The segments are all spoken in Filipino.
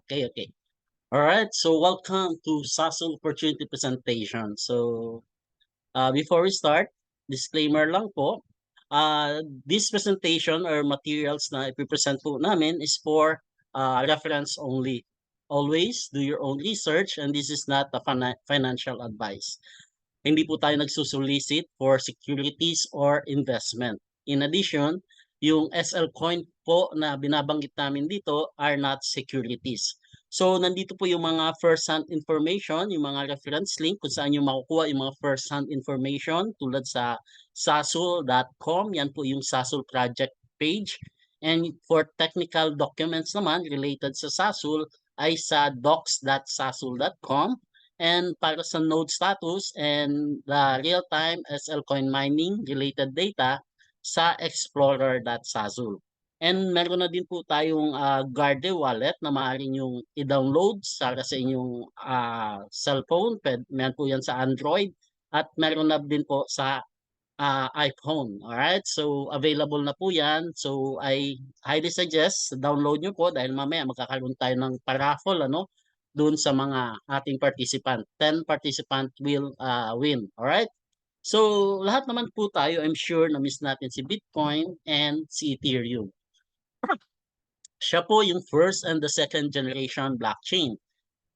Okay. All right. So welcome to Sasol Opportunity Presentation. Before we start, disclaimer lang po. This presentation or materials na ipipresent po namin is for reference only. Always do your own research and this is not a financial advice. Hindi po tayo nagsusolicit for securities or investment. In addition, yung SL coin po na binabanggit namin dito are not securities. So, nandito po yung mga first-hand information, yung mga reference link kung saan yung makukuha yung mga first-hand information tulad sa sasul.com. Yan po yung Sasul project page. And for technical documents naman related sa Sasul ay sa docs.sasul.com. And para sa node status and the real-time SL coin mining related data sa explorer.sazul. And meron na din po tayong Guarde wallet na maaaring yung i-download sa inyong cellphone. Meron po yan sa Android at meron na din po sa iPhone. Alright? So, available na po yan. So, I highly suggest download nyo po dahil mamaya magkakaroon tayo ng paraffle, doon sa mga ating participant. 10 participant will win. Alright? So, lahat naman po tayo, I'm sure na miss natin si Bitcoin and si Ethereum. Siya po yung first and the second generation blockchain.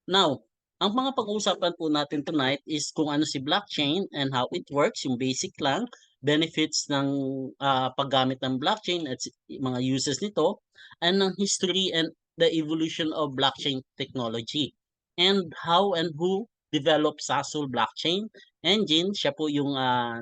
Now, ang mga pag-uusapan po natin tonight is kung ano si blockchain and how it works, yung basic lang, benefits ng paggamit ng blockchain at mga uses nito, and ng history and the evolution of blockchain technology. And how and who developed Sasul blockchain engine, siya po yung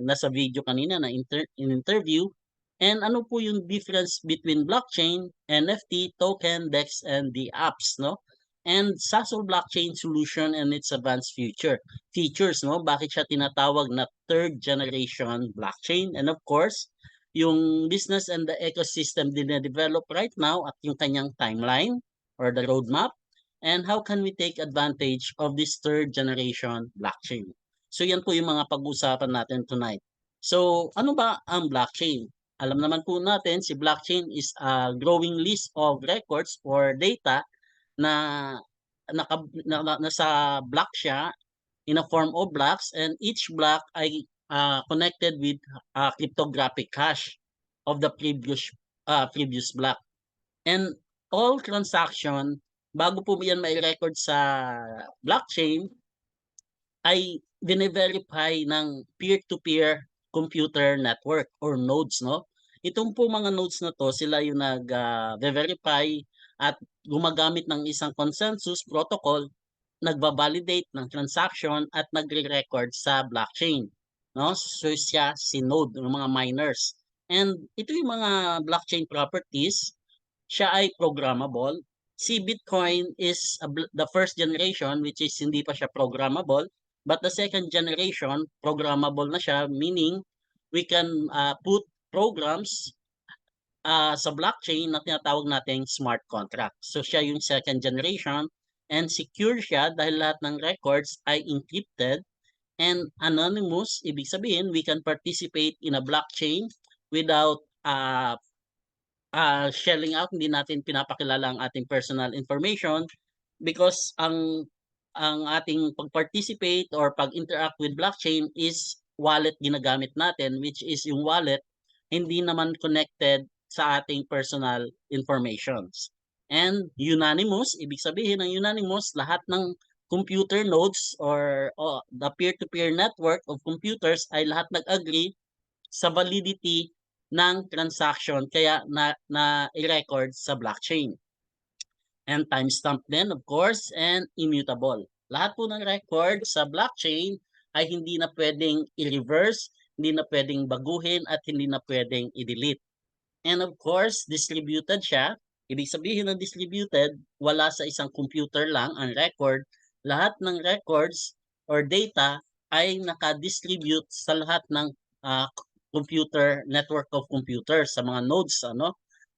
nasa video kanina na in-interview, and ano po yung difference between blockchain, NFT, token, DEX, and the apps, no? And Sasol blockchain solution and its advanced features, no? Bakit siya tinatawag na third generation blockchain? And of course, yung business and the ecosystem din na develop right now at yung kanyang timeline or the roadmap. And how can we take advantage of this third generation blockchain? So yan po yung mga pag-usapan natin tonight. So ano ba ang blockchain? Alam naman po natin si blockchain is a growing list of records or data na nasa block siya in a form of blocks and each block ay connected with cryptographic hash of the previous block. And all transaction bago po yan may record sa blockchain ay bine-verify ng peer-to-peer computer network or nodes, no? Itong po mga nodes na to, sila yung nag-verify at gumagamit ng isang consensus protocol, nagba-validate ng transaction at nagre-record sa blockchain, no? So siya si node ng mga miners. And ito yung mga blockchain properties, siya ay programmable. Si Bitcoin is the first generation which is hindi pa siya programmable. But the second generation, programmable na siya, meaning we can put programs sa blockchain na tinatawag nating smart contract. So siya yung second generation and secure siya dahil lahat ng records ay encrypted and anonymous. Ibig sabihin, we can participate in a blockchain without shelling out. Hindi natin pinapakilala ang ating personal information because ang ating pag-participate or pag-interact with blockchain is wallet ginagamit natin, which is yung wallet hindi naman connected sa ating personal informations. And unanimous, ibig sabihin ng unanimous, lahat ng computer nodes or the peer-to-peer network of computers ay lahat nag-agree sa validity ng transaction kaya na i-record sa blockchain. And timestamp din, of course, and immutable. Lahat po ng record sa blockchain ay hindi na pwedeng i-reverse, hindi na pwedeng baguhin, at hindi na pwedeng i-delete. And of course, distributed siya. Ibig sabihin ng distributed, wala sa isang computer lang ang record. Lahat ng records or data ay naka-distribute sa lahat ng computer, network of computers, sa mga nodes,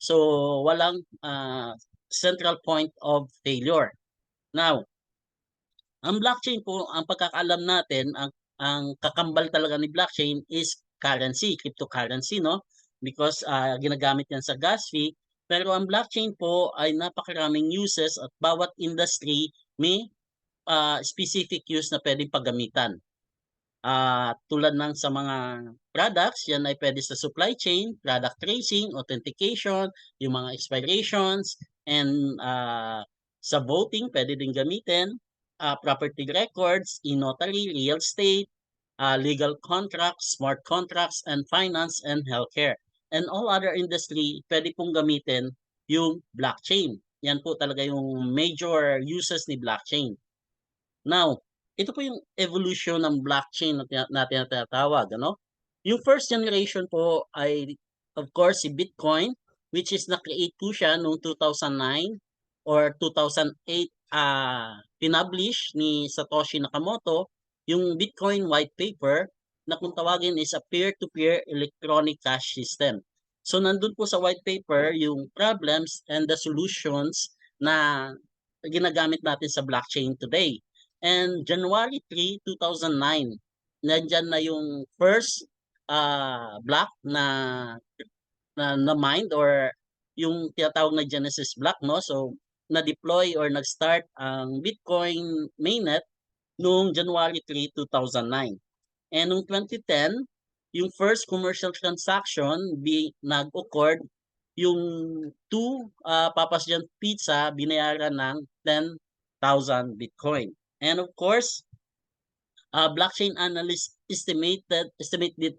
So, walang central point of failure. Now, ang blockchain po, ang pagkakaalam natin, ang kakambal talaga ni blockchain is currency, cryptocurrency, no? Because ginagamit yan sa gas fee Pero ang blockchain po ay napakaraming uses at bawat industry may, specific use na puwedeng paggamitan. Tulad ng sa mga products, yan ay puwede sa supply chain, product tracing, authentication, yung mga expirations, and, sa voting puwede din gamitin, property records, e-notary, real estate, legal contracts, smart contracts, and finance and healthcare. And all other industry, puwede pong gamitin yung blockchain. Yan po talaga yung major uses ni blockchain. Now, ito po yung evolution ng blockchain na tinatawag ano. Yung first generation po ay of course si Bitcoin, which is na-create po siya noong 2009 or 2008, pinublish ni Satoshi Nakamoto yung Bitcoin white paper na kung tawagin is a peer-to-peer electronic cash system. So nandun po sa white paper yung problems and the solutions na ginagamit natin sa blockchain today. And January 3, 2009, nandiyan na yung first, block na mined or yung tinatawag na Genesis block 'no. So, na-deploy or nag-start ang Bitcoin mainnet noong January 3, 2009. And noong 2010, yung first commercial transaction nag-occurred yung two, Papa's John Pizza binayaran ng 10,000 Bitcoin. And of course, blockchain analysts estimated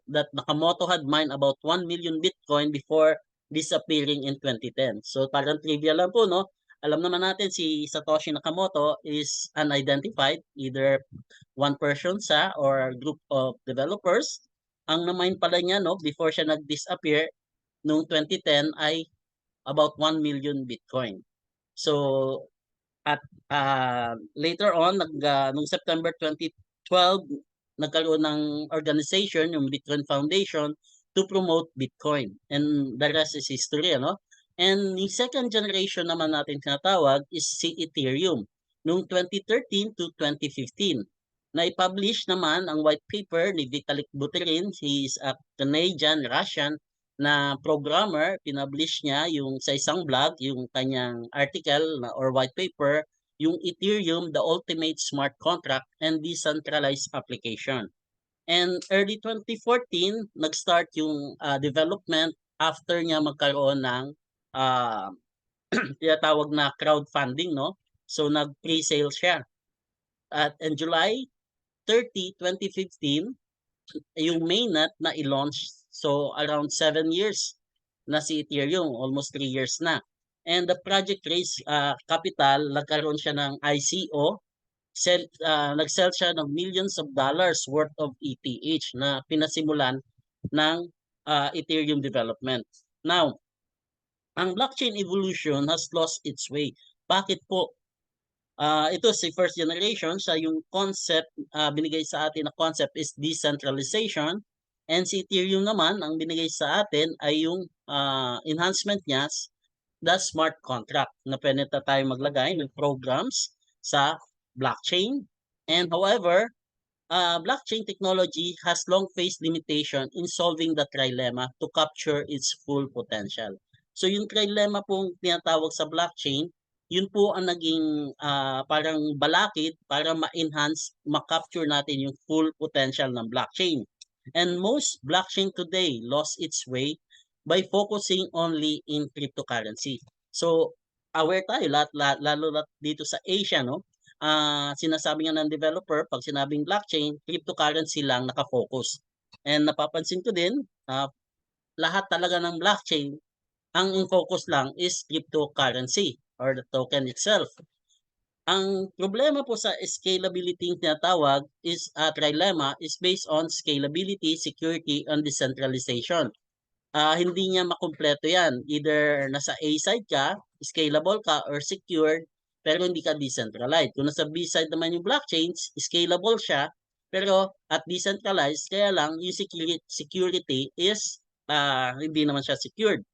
that Nakamoto had mined about 1 million Bitcoin before disappearing in 2010. So parang trivia lang po, no? Alam naman natin si Satoshi Nakamoto is unidentified, either one person siya or group of developers. Ang na-mine pala niya, no, before siya nag-disappear noong 2010 ay about 1 million Bitcoin. So at, later on nung September 2012 nagkaroon ng organization, yung Bitcoin Foundation, to promote Bitcoin, and the rest is history ano. And yung second generation naman natin tinatawag is si Ethereum, noong 2013 to 2015. Nai-publish naman ang white paper ni Vitalik Buterin, he is a Canadian Russian na programmer. Pinublish niya yung sa isang blog yung kanyang article na or white paper, yung Ethereum, the ultimate smart contract and decentralized application. And early 2014, nag-start yung development after niya magkaroon ng ah, tinatawag na crowdfunding, no? So nag-pre-sale siya. At in July 30, 2015, yung mainnet na i-launch. So around 7 years na si Ethereum, almost 3 years na. And the project raised capital, nagkaroon siya ng ICO, nag-sell siya ng millions of dollars worth of ETH na pinasimulan ng Ethereum development. Now, ang blockchain evolution has lost its way. Bakit po? Ito si first generation, siya yung concept, binigay sa atin na concept is decentralization. And si Ethereum naman, ang binigay sa atin ay yung enhancement niya, the smart contract, na pwede na tayo maglagay ng programs sa blockchain. And however, blockchain technology has long faced limitation in solving the trilemma to capture its full potential. So yung trilemma pong tinatawag sa blockchain, yun po ang naging parang balakid para ma-enhance, ma-capture natin yung full potential ng blockchain. And most blockchain today lost its way by focusing only in cryptocurrency. So aware tayo lalo dito sa Asia, no? Sinasabi nga ng developer 'pag sinabing blockchain, cryptocurrency lang naka-focus. And napapansin ko din, lahat talaga ng blockchain, ang focus lang is cryptocurrency or the token itself. Ang problema po sa scalability yung tinatawag is, trilemma is based on scalability, security, and decentralization. Hindi niya makumpleto 'yan. Either nasa A side ka, scalable ka or secured, pero hindi ka decentralized. Kung nasa B side naman yung blockchains, scalable siya, pero at decentralized, kaya lang yung security is, hindi naman siya secured.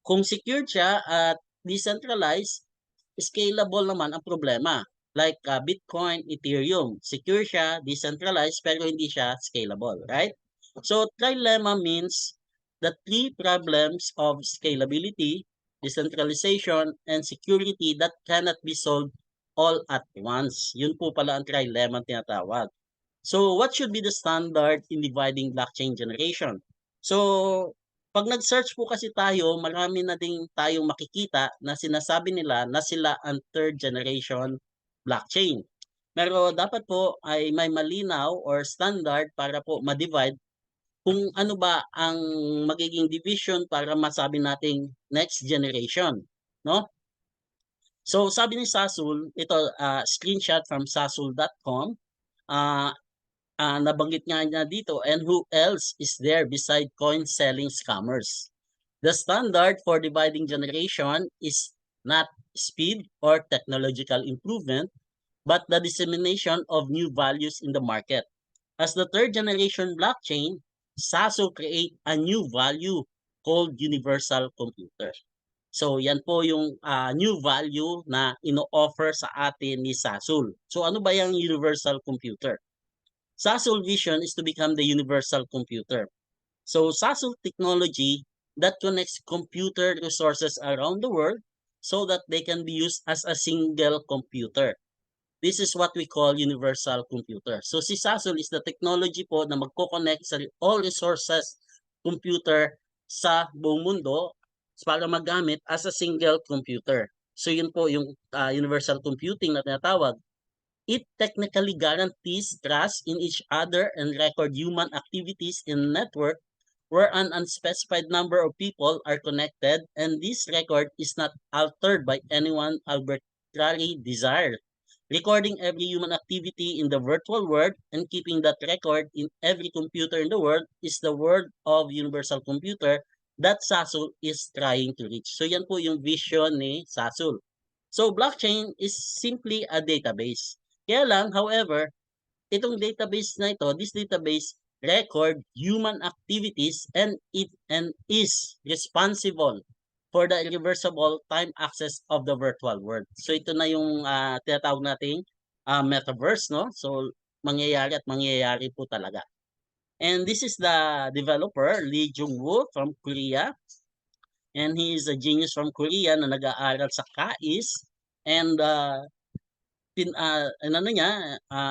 Kung secured siya at decentralized, scalable naman ang problema. Like, Bitcoin, Ethereum, secure siya, decentralized, pero hindi siya scalable, right? So trilemma means the three problems of scalability, decentralization, and security that cannot be solved all at once. Yun po pala ang trilemma tinatawag. So, what should be the standard in dividing blockchain generation? So, pag nag-search po kasi tayo, marami na din tayong makikita na sinasabi nila na sila ang third generation blockchain. Pero dapat po ay may malinaw or standard para po ma-divide kung ano ba ang magiging division para masabi nating next generation, no? So, sabi ni Sasul, ito screenshot from sasul.com. Ah Nabanggit nga niya dito, and who else is there beside coin selling scammers? The standard for dividing generation is not speed or technological improvement, but the dissemination of new values in the market. As the third generation blockchain, SASO create a new value called universal computer. So yan po yung new value na ino-offer sa atin ni Sasul. So ano ba yung universal computer? Sasul vision is to become the universal computer. So Sasul technology that connects computer resources around the world so that they can be used as a single computer. This is what we call universal computer. So si Sasul is the technology po na magko-connect sa all resources computer sa buong mundo para magamit as a single computer. So yun po yung universal computing na tinatawag. It technically guarantees trust in each other and record human activities in a network where an unspecified number of people are connected, and this record is not altered by anyone arbitrary desire. Recording every human activity in the virtual world and keeping that record in every computer in the world is the world of universal computer that Sasul is trying to reach. So yan po yung vision ni Sasul. So blockchain is simply a database. Kaya lang, however, itong database na ito, this database record human activities and is responsible for the irreversible time access of the virtual world. So ito na yung tinatawag nating metaverse, no? So mangyayari at mangyayari po talaga. And this is the developer, Lee Jung-woo from Korea. And he is a genius from Korea na nag-aaral sa KAIS. And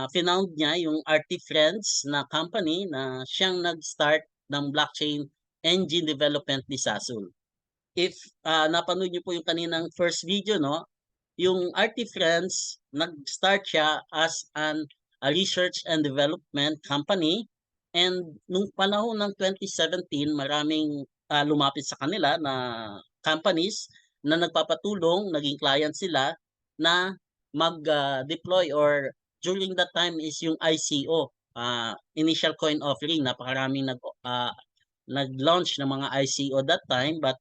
finound niya yung Artifriends na company na siyang nag-start ng blockchain engine development ni Sasul. If napanood niyo po yung kaninang first video, no, yung Artifriends, nag-start siya as a research and development company, and nung panahon ng 2017, maraming lumapit sa kanila na companies na nagpapatulong, naging client sila na mag-deploy or during that time is yung ICO, initial coin offering. Napakaraming nag-launch ng mga ICO that time, but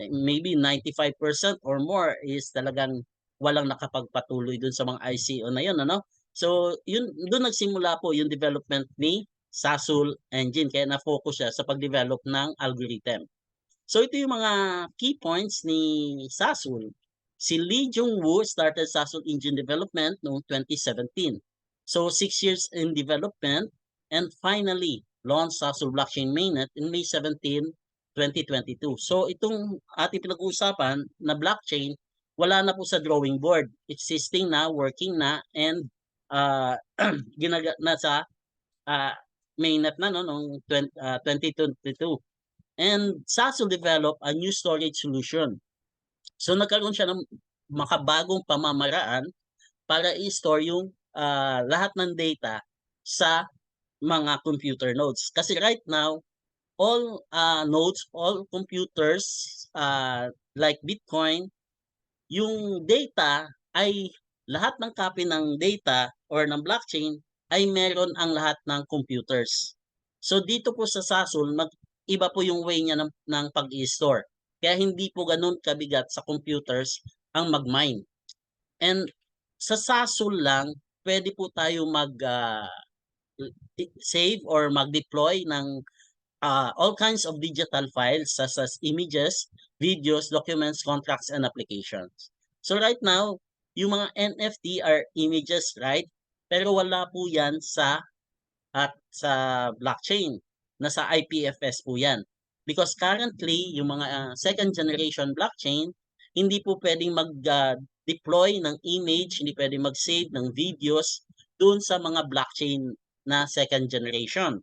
maybe 95% or more is talagang walang nakapagpatuloy dun sa mga ICO na yun, ano? So, yun doon nagsimula po yung development ni Sasul engine, kaya na-focus siya sa pag-develop ng algorithm. So ito yung mga key points ni Sasul. Si Lee Jung-woo started Sasul engine development noong 2017. So 6 years in development, and finally launched Sasul blockchain mainnet in May 17, 2022. So itong ating pinag-uusapan na blockchain, wala na po sa drawing board. Existing na, working na, and nasa mainnet na no, noong 2022. And Sasul developed a new storage solution. So nagkaroon siya ng makabagong pamamaraan para i-store yung lahat ng data sa mga computer nodes. Kasi right now, all nodes, all computers like Bitcoin, yung data ay lahat ng copy ng data or ng blockchain ay meron ang lahat ng computers. So dito po sa Sasul, iba po yung way niya ng pag-i-store. Kaya hindi po ganun kabigat sa computers ang mag-mine. And sa Sasul lang, pwede po tayo save or mag-deploy ng all kinds of digital files such as images, videos, documents, contracts, and applications. So right now, yung mga NFT are images, right? Pero wala po yan sa blockchain. Nasa IPFS po yan. Because currently, yung mga second generation blockchain, hindi po pwedeng mag-deploy ng image, hindi pwedeng mag-save ng videos doon sa mga blockchain na second generation.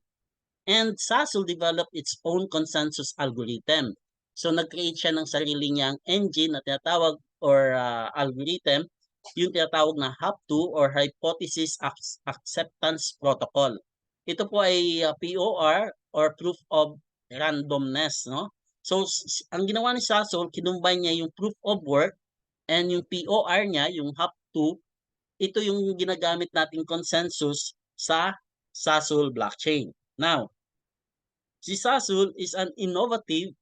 And Sasol developed its own consensus algorithm. So nag-create siya ng sarili niyang engine na tinatawag or algorithm, yung tinatawag na HAP2 or Hypothesis Acceptance Protocol. Ito po ay POR or Proof of Randomness, no? So ang ginawa ni Sasol, kinumbine niya yung proof of work and yung POR niya, yung HAP2, ito yung ginagamit nating consensus sa Sasol blockchain. Now, si Sasol is an innovative,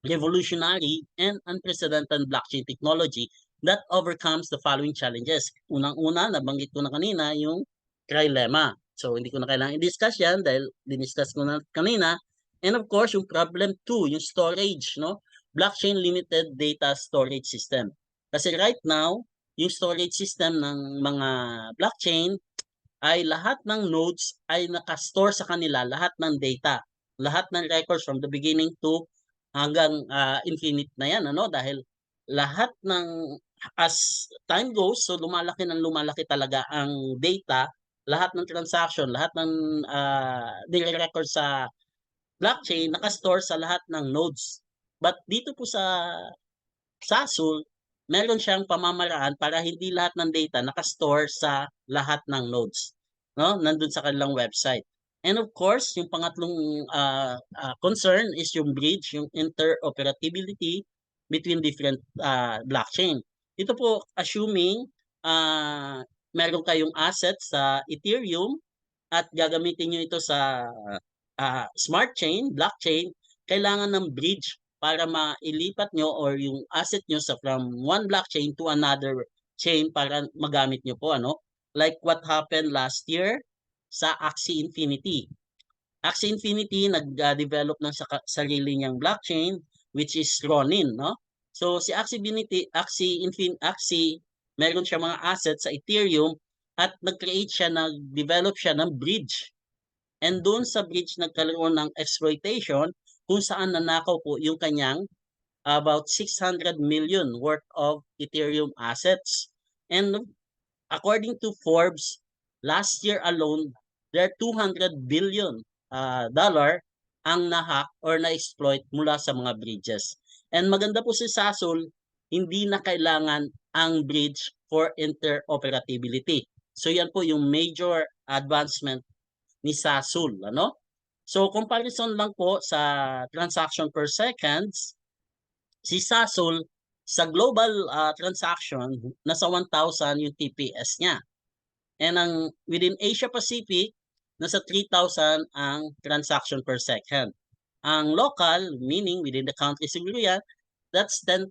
revolutionary, and unprecedented blockchain technology that overcomes the following challenges. Unang-una, nabanggit ko na kanina yung trilemma. So, hindi ko na kailangan i-discuss yan dahil diniscuss ko na kanina. And of course, yung problem 2, yung storage, no? Blockchain limited data storage system. Kasi right now, yung storage system ng mga blockchain ay lahat ng nodes ay nakastore sa kanila lahat ng data, lahat ng records from the beginning to hanggang infinite na yan, ano? Dahil lahat ng as time goes, so lumalaki ng lumalaki talaga ang data, lahat ng transaction, lahat ng nire-record sa blockchain nakastore sa lahat ng nodes. But dito po sa Sasol, meron siyang pamamaraan para hindi lahat ng data nakastore sa lahat ng nodes, no? Nandun sa kanilang website. And of course, yung pangatlong concern is yung bridge, yung interoperability between different blockchain. Ito po assuming meron kayong asset sa Ethereum at gagamitin nyo ito sa smart chain, blockchain, kailangan ng bridge para mailipat nyo or yung asset nyo sa from one blockchain to another chain para magamit nyo po, ano? Like what happened last year sa Axie Infinity. Axie Infinity nag-develop ng sarili niyang blockchain which is Ronin, no? So si Axie meron siya mga assets sa Ethereum at nag-create siya, nag-develop siya ng bridge. And doon sa bridge nagkaroon ng exploitation kung saan nanakaw po yung kanyang about 600 million worth of Ethereum assets. And according to Forbes, last year alone, there are 200 billion dollar ang nahack or na-exploit mula sa mga bridges. And maganda po si Sasol, hindi na kailangan ang bridge for interoperability. So yan po yung major advancement ni Sasol, ano? So comparison lang po sa transaction per seconds, si Sasol sa global transaction nasa 1,000 yung TPS niya. And ang within Asia Pacific nasa 3,000 ang transaction per second. Ang local, meaning within the country siguro yan, that's 10,000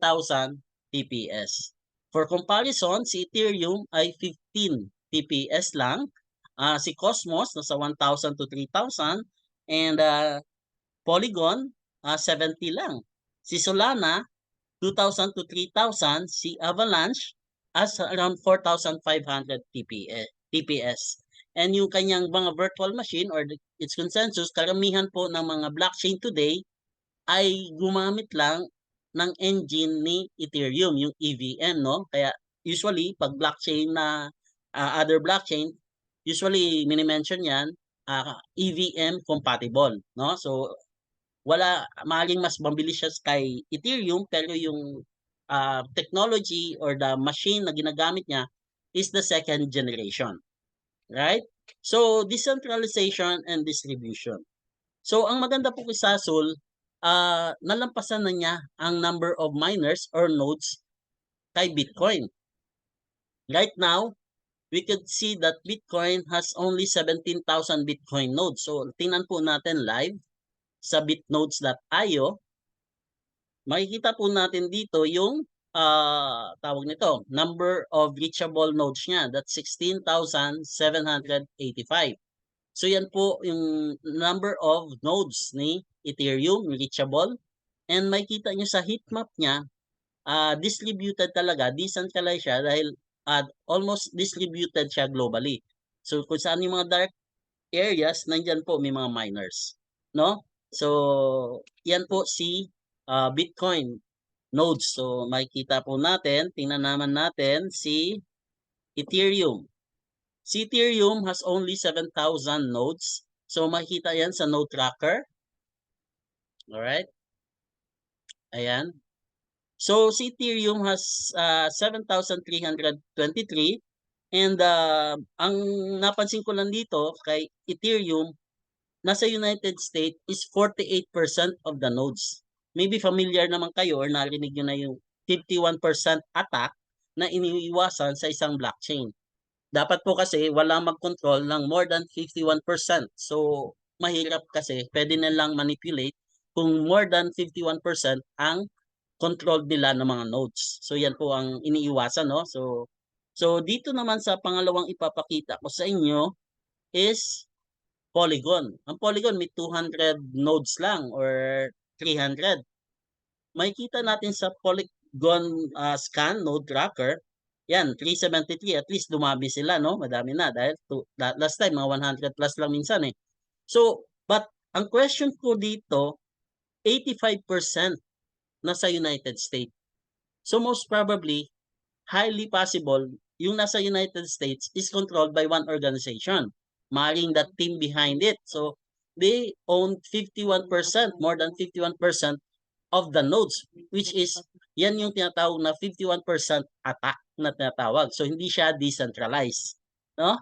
TPS. For comparison, si Ethereum ay 15 TPS lang. Si Cosmos nasa 1,000 to 3,000 and Polygon 70 lang. Si Solana 2,000 to 3,000, si Avalanche as around 4,500 TPS. And yung kanyang mga virtual machine or its consensus, karamihan po ng mga blockchain today ay gumamit lang ng engine ni Ethereum, yung EVM, no? Kaya usually, pag blockchain na other blockchain, usually mini-mention yan, EVM compatible, no? So, maaaring mas mabilis siya kay Ethereum, pero yung technology or the machine na ginagamit niya is the second generation. Right? So, decentralization and distribution. So, ang maganda po kay Sasol, nalampasan na niya ang number of miners or nodes kay Bitcoin. Right now, we could see that Bitcoin has only 17,000 Bitcoin nodes. So, tingnan po natin live sa bitnodes.io. Makikita po natin dito yung tawag nito, number of reachable nodes niya. That's 16,785. So yan po yung number of nodes ni Ethereum, reachable. And makikita nyo sa heatmap niya, distributed talaga, decentralized siya dahil almost distributed siya globally. So kung saan yung mga dark areas, nandyan po may mga miners. No? So, yan po si Bitcoin nodes. So, makikita po natin, tingnan naman natin si Ethereum. Si Ethereum has only 7,000 nodes. So, makikita yan sa node tracker. Alright? Ayan. So, si Ethereum has 7,323. And ang napansin ko lang dito kay Ethereum, nasa United States is 48% of the nodes. Maybe familiar naman kayo or narinig nyo na yung 51% attack na iniiwasan sa isang blockchain. Dapat po kasi walang mag-control ng more than 51%. So, mahirap kasi pwede nilang manipulate kung more than 51% ang control nila ng mga nodes. So, yan po ang iniiwasan, no? So dito naman sa pangalawang ipapakita ko sa inyo is Polygon. Ang Polygon may 200 nodes lang or 300. Makikita natin sa Polygon scan node tracker, yan 373, at least dumami sila, no? Madami na dahil last time mga 100 plus lang minsan eh. So, but ang question ko dito, 85% nasa United States. So most probably, highly possible yung nasa United States is controlled by one organization. Maring that team behind it. So, they own 51%, more than 51% of the nodes, which is, yan yung tinatawag na 51% attack na tinatawag. So, hindi siya decentralized. No?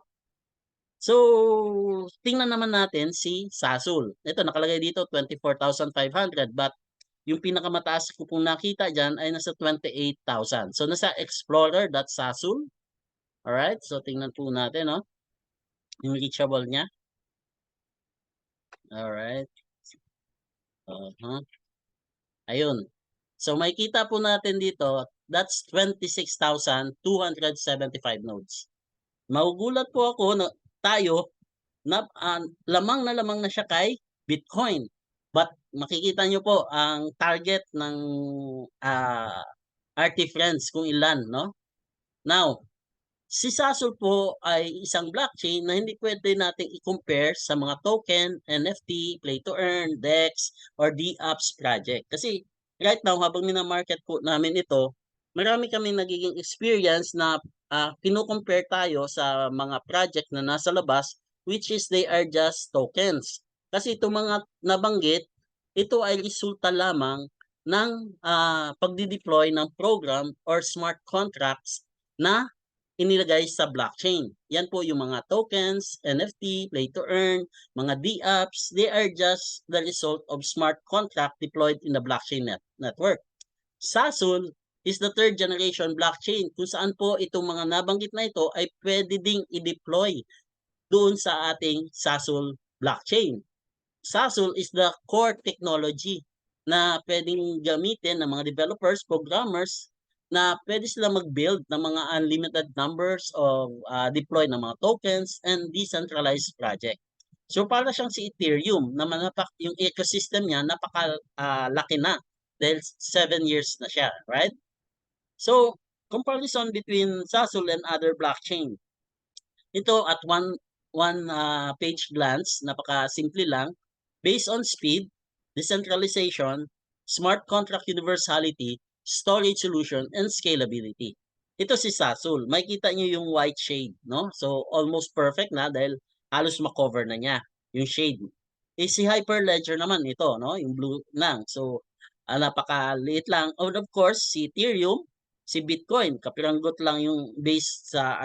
So, tingnan naman natin si Sasul. Ito, nakalagay dito 24,500, but yung pinakamataas ko pong nakita dyan ay nasa 28,000. So, nasa Explorer.Sasul. Alright, so tingnan po natin, no? Yung reachable niya. Alright. Ayun. So, makikita po natin dito, that's 26,275 nodes. Magugulat po ako na tayo na lamang na siya kay Bitcoin. But makikita nyo po ang target ng Artifriends kung ilan, no? Now, si Sasul po ay isang blockchain na hindi pwede nating i-compare sa mga token, NFT, play to earn, DEX, or DApps project. Kasi right now, habang minamarket po namin ito, marami kami nagiging experience na kino-compare tayo sa mga project na nasa labas, which is they are just tokens. Kasi itong mga nabanggit, ito ay resulta lamang ng pagdi-deploy ng program or smart contracts na inilagay sa blockchain. Yan po yung mga tokens, NFT, play to earn, mga DApps, they are just the result of smart contract deployed in the blockchain network. Sasul is the third generation blockchain kung saan po itong mga nabanggit na ito ay pwede ding i-deploy doon sa ating Sasul blockchain. Sasul is the core technology na pwedeng gamitin ng mga developers, programmers, na pwede sila mag-build ng mga unlimited numbers of deploy ng mga tokens and decentralized project. So para siyang si Ethereum na yung ecosystem niya napakalaki na dahil 7 years na siya, right? So comparison between Sasul and other blockchain. Ito at one page glance, napaka-simple lang. Based on speed, decentralization, smart contract universality, storage solution, and scalability. Ito si Sasul. Makikita niyo yung white shade, no? So, almost perfect na dahil halos makover na niya yung shade. Eh, si Hyperledger naman ito, no? Yung blue lang. So, napakaliit lang. And of course, si Ethereum, si Bitcoin, kapiranggot lang yung base sa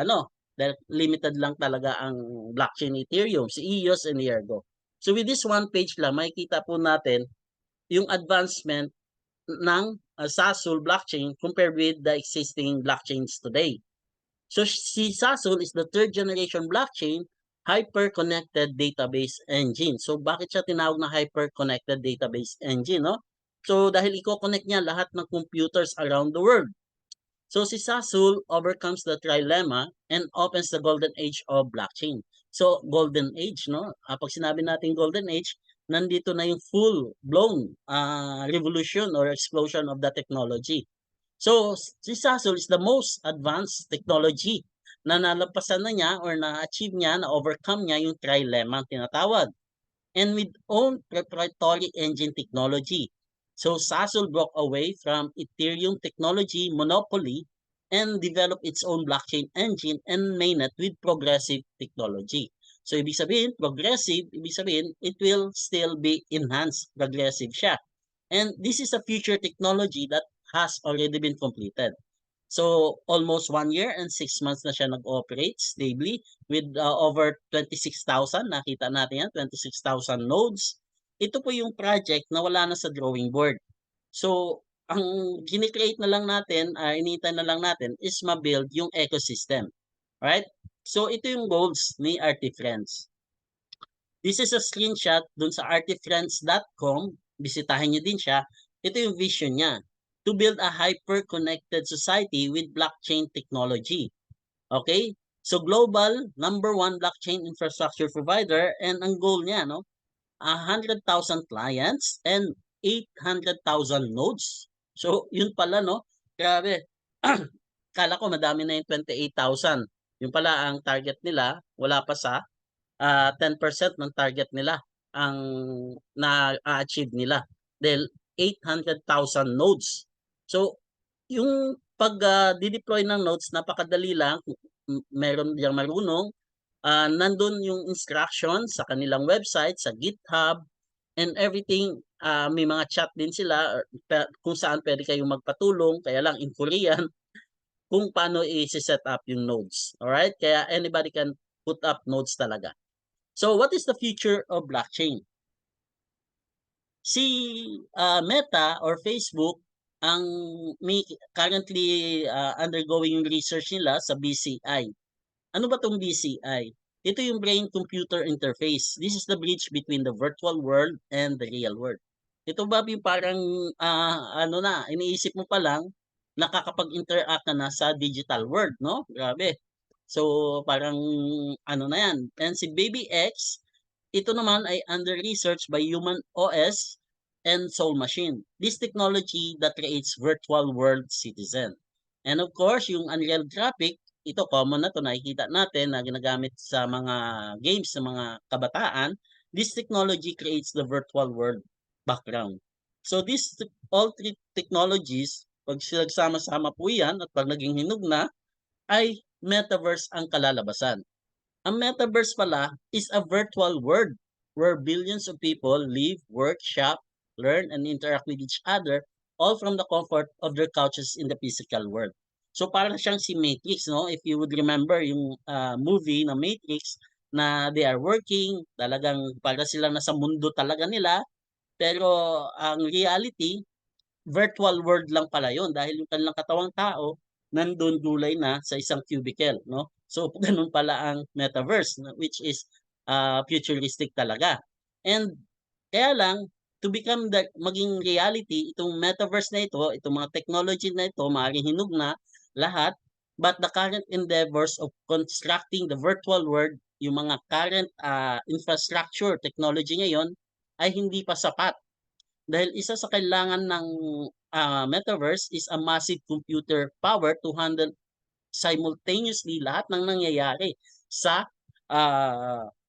dahil limited lang talaga ang blockchain ni Ethereum, si EOS and Ergo. So with this one page lang, makikita po natin yung advancement ng Sasul blockchain compared with the existing blockchains today. So si Sasul is the third generation blockchain hyper-connected database engine. So bakit siya tinawag na hyper-connected database engine, no? So dahil i-connect niya lahat ng computers around the world. So si Sasul overcomes the trilemma and opens the golden age of blockchain. So golden age, no? Pag sinabi natin golden age, nandito na yung full-blown revolution or explosion of the technology. So si Sasul is the most advanced technology na nalampasan na niya or na-achieve niya, na-overcome niya yung trilemma tinatawag. and with own proprietary engine technology. So Sasol broke away from Ethereum technology monopoly and developed its own blockchain engine and mainnet with progressive technology. So ibig sabihin, progressive, ibig sabihin, it will still be enhanced, progressive siya. And this is a future technology that has already been completed. So almost 1 year and 6 months na siya nag-ooperate stably with over 26,000. Nakita natin yan, 26,000 nodes. Ito po yung project na wala na sa drawing board. So ang gini-create na lang natin, iniintay na lang natin is ma-build yung ecosystem. Right? So ito yung goals ni Artifriends. This is a screenshot dun sa artifriends.com. Bisitahin niyo din siya. Ito yung vision niya. To build a hyper-connected society with blockchain technology. Okay? So global, number one blockchain infrastructure provider, and ang goal niya, no? 100,000 clients and 800,000 nodes. So yun pala, no? Grabe. Kala ko madami na yung 28,000. Yung pala ang target nila, wala pa sa 10% ng target nila ang na-achieve nila. Dahil 800,000 nodes. So, yung pag di-deploy ng nodes, napakadali lang. Meron diyang marunong. Nandun yung instructions sa kanilang website, sa GitHub, and everything. May mga chat din sila kung saan pwede kayong magpatulong. Kaya lang in Korean, kung paano i-set up yung nodes. Alright? Kaya anybody can put up nodes talaga. So what is the future of blockchain? Si Meta or Facebook ang may currently undergoing yung research nila sa BCI. Ano ba tong BCI? Ito yung brain computer interface. This is the bridge between the virtual world and the real world. Ito ba yung parang ano na, iniisip mo pa lang nakakapag-interact ka na sa digital world, no? Grabe. So parang ano na yan. And si Baby X, ito naman ay under research by Human OS and Soul Machine. This technology that creates virtual world citizen. And of course, yung Unreal Graphic, ito common na to, nakikita natin na ginagamit sa mga games sa mga kabataan. This technology creates the virtual world background. So all three technologies, pag sinagsama-sama po yan at pag naging hinog na, ay metaverse ang kalalabasan. Ang metaverse pala is a virtual world where billions of people live, work, shop, learn, and interact with each other all from the comfort of their couches in the physical world. So parang siyang si Matrix, no? If you would remember yung movie na Matrix na they are working, talagang para sila nasa mundo talaga nila, pero ang reality, virtual world lang pala yun dahil yung kanilang katawang tao nandun gulay na sa isang cubicle, no? So ganun pala ang metaverse, which is futuristic talaga. And kaya lang, to become maging reality, itong metaverse na ito, itong mga technology na ito, maaaring hinog na lahat, but the current endeavors of constructing the virtual world, yung mga current infrastructure technology ngayon, ay hindi pa sapat. Dahil isa sa kailangan ng metaverse is a massive computer power to handle simultaneously lahat ng nangyayari sa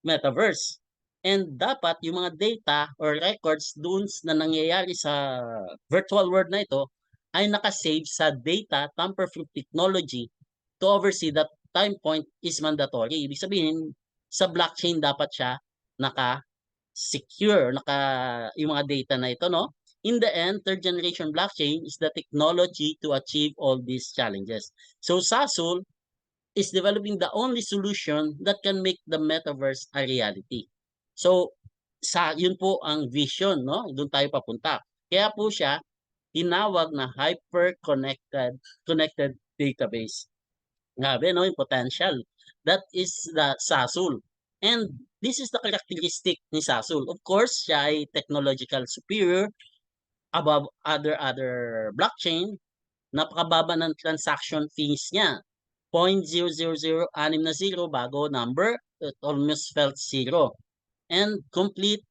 metaverse. And dapat yung mga data or records doon na nangyayari sa virtual world na ito ay nakasave sa data tamper-proof technology to oversee that time point is mandatory. Ibig sabihin, sa blockchain dapat siya secure, yung mga data na ito, no? In the end, third generation blockchain is the technology to achieve all these challenges. So Sasol is developing the only solution that can make the metaverse a reality. So yun po ang vision, no? Doon tayo papunta. Kaya po siya tinawag na connected database. Grabe, no? Yung potential. That is the Sasol. And this is the characteristic ni Sasol. Of course, siya ay technological superior above other blockchain. Napakababa ng transaction fees niya. 0.0006 bago number, it almost felt zero. And complete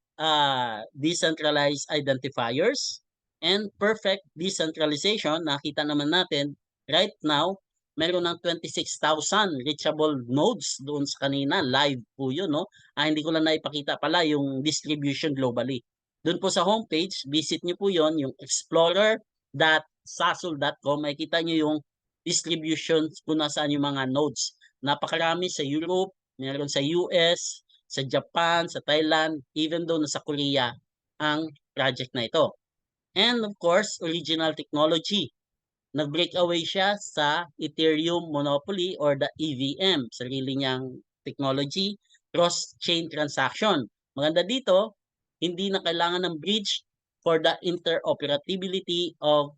decentralized identifiers and perfect decentralization. Nakita naman natin right now meron ng 26,000 reachable nodes doon sa kanina, live po yun, no? Hindi ko lang naipakita pala yung distribution globally. Doon po sa homepage, visit nyo po yon yung explorer.sasol.com, makikita nyo yung distribution kung nasaan yung mga nodes. Napakarami sa Europe, meron sa US, sa Japan, sa Thailand, even though nasa Korea ang project na ito. And of course, original technology. Nag-breakaway siya sa Ethereum monopoly or the EVM, sarili niyang technology, cross-chain transaction. Maganda dito, hindi na kailangan ng bridge for the interoperability of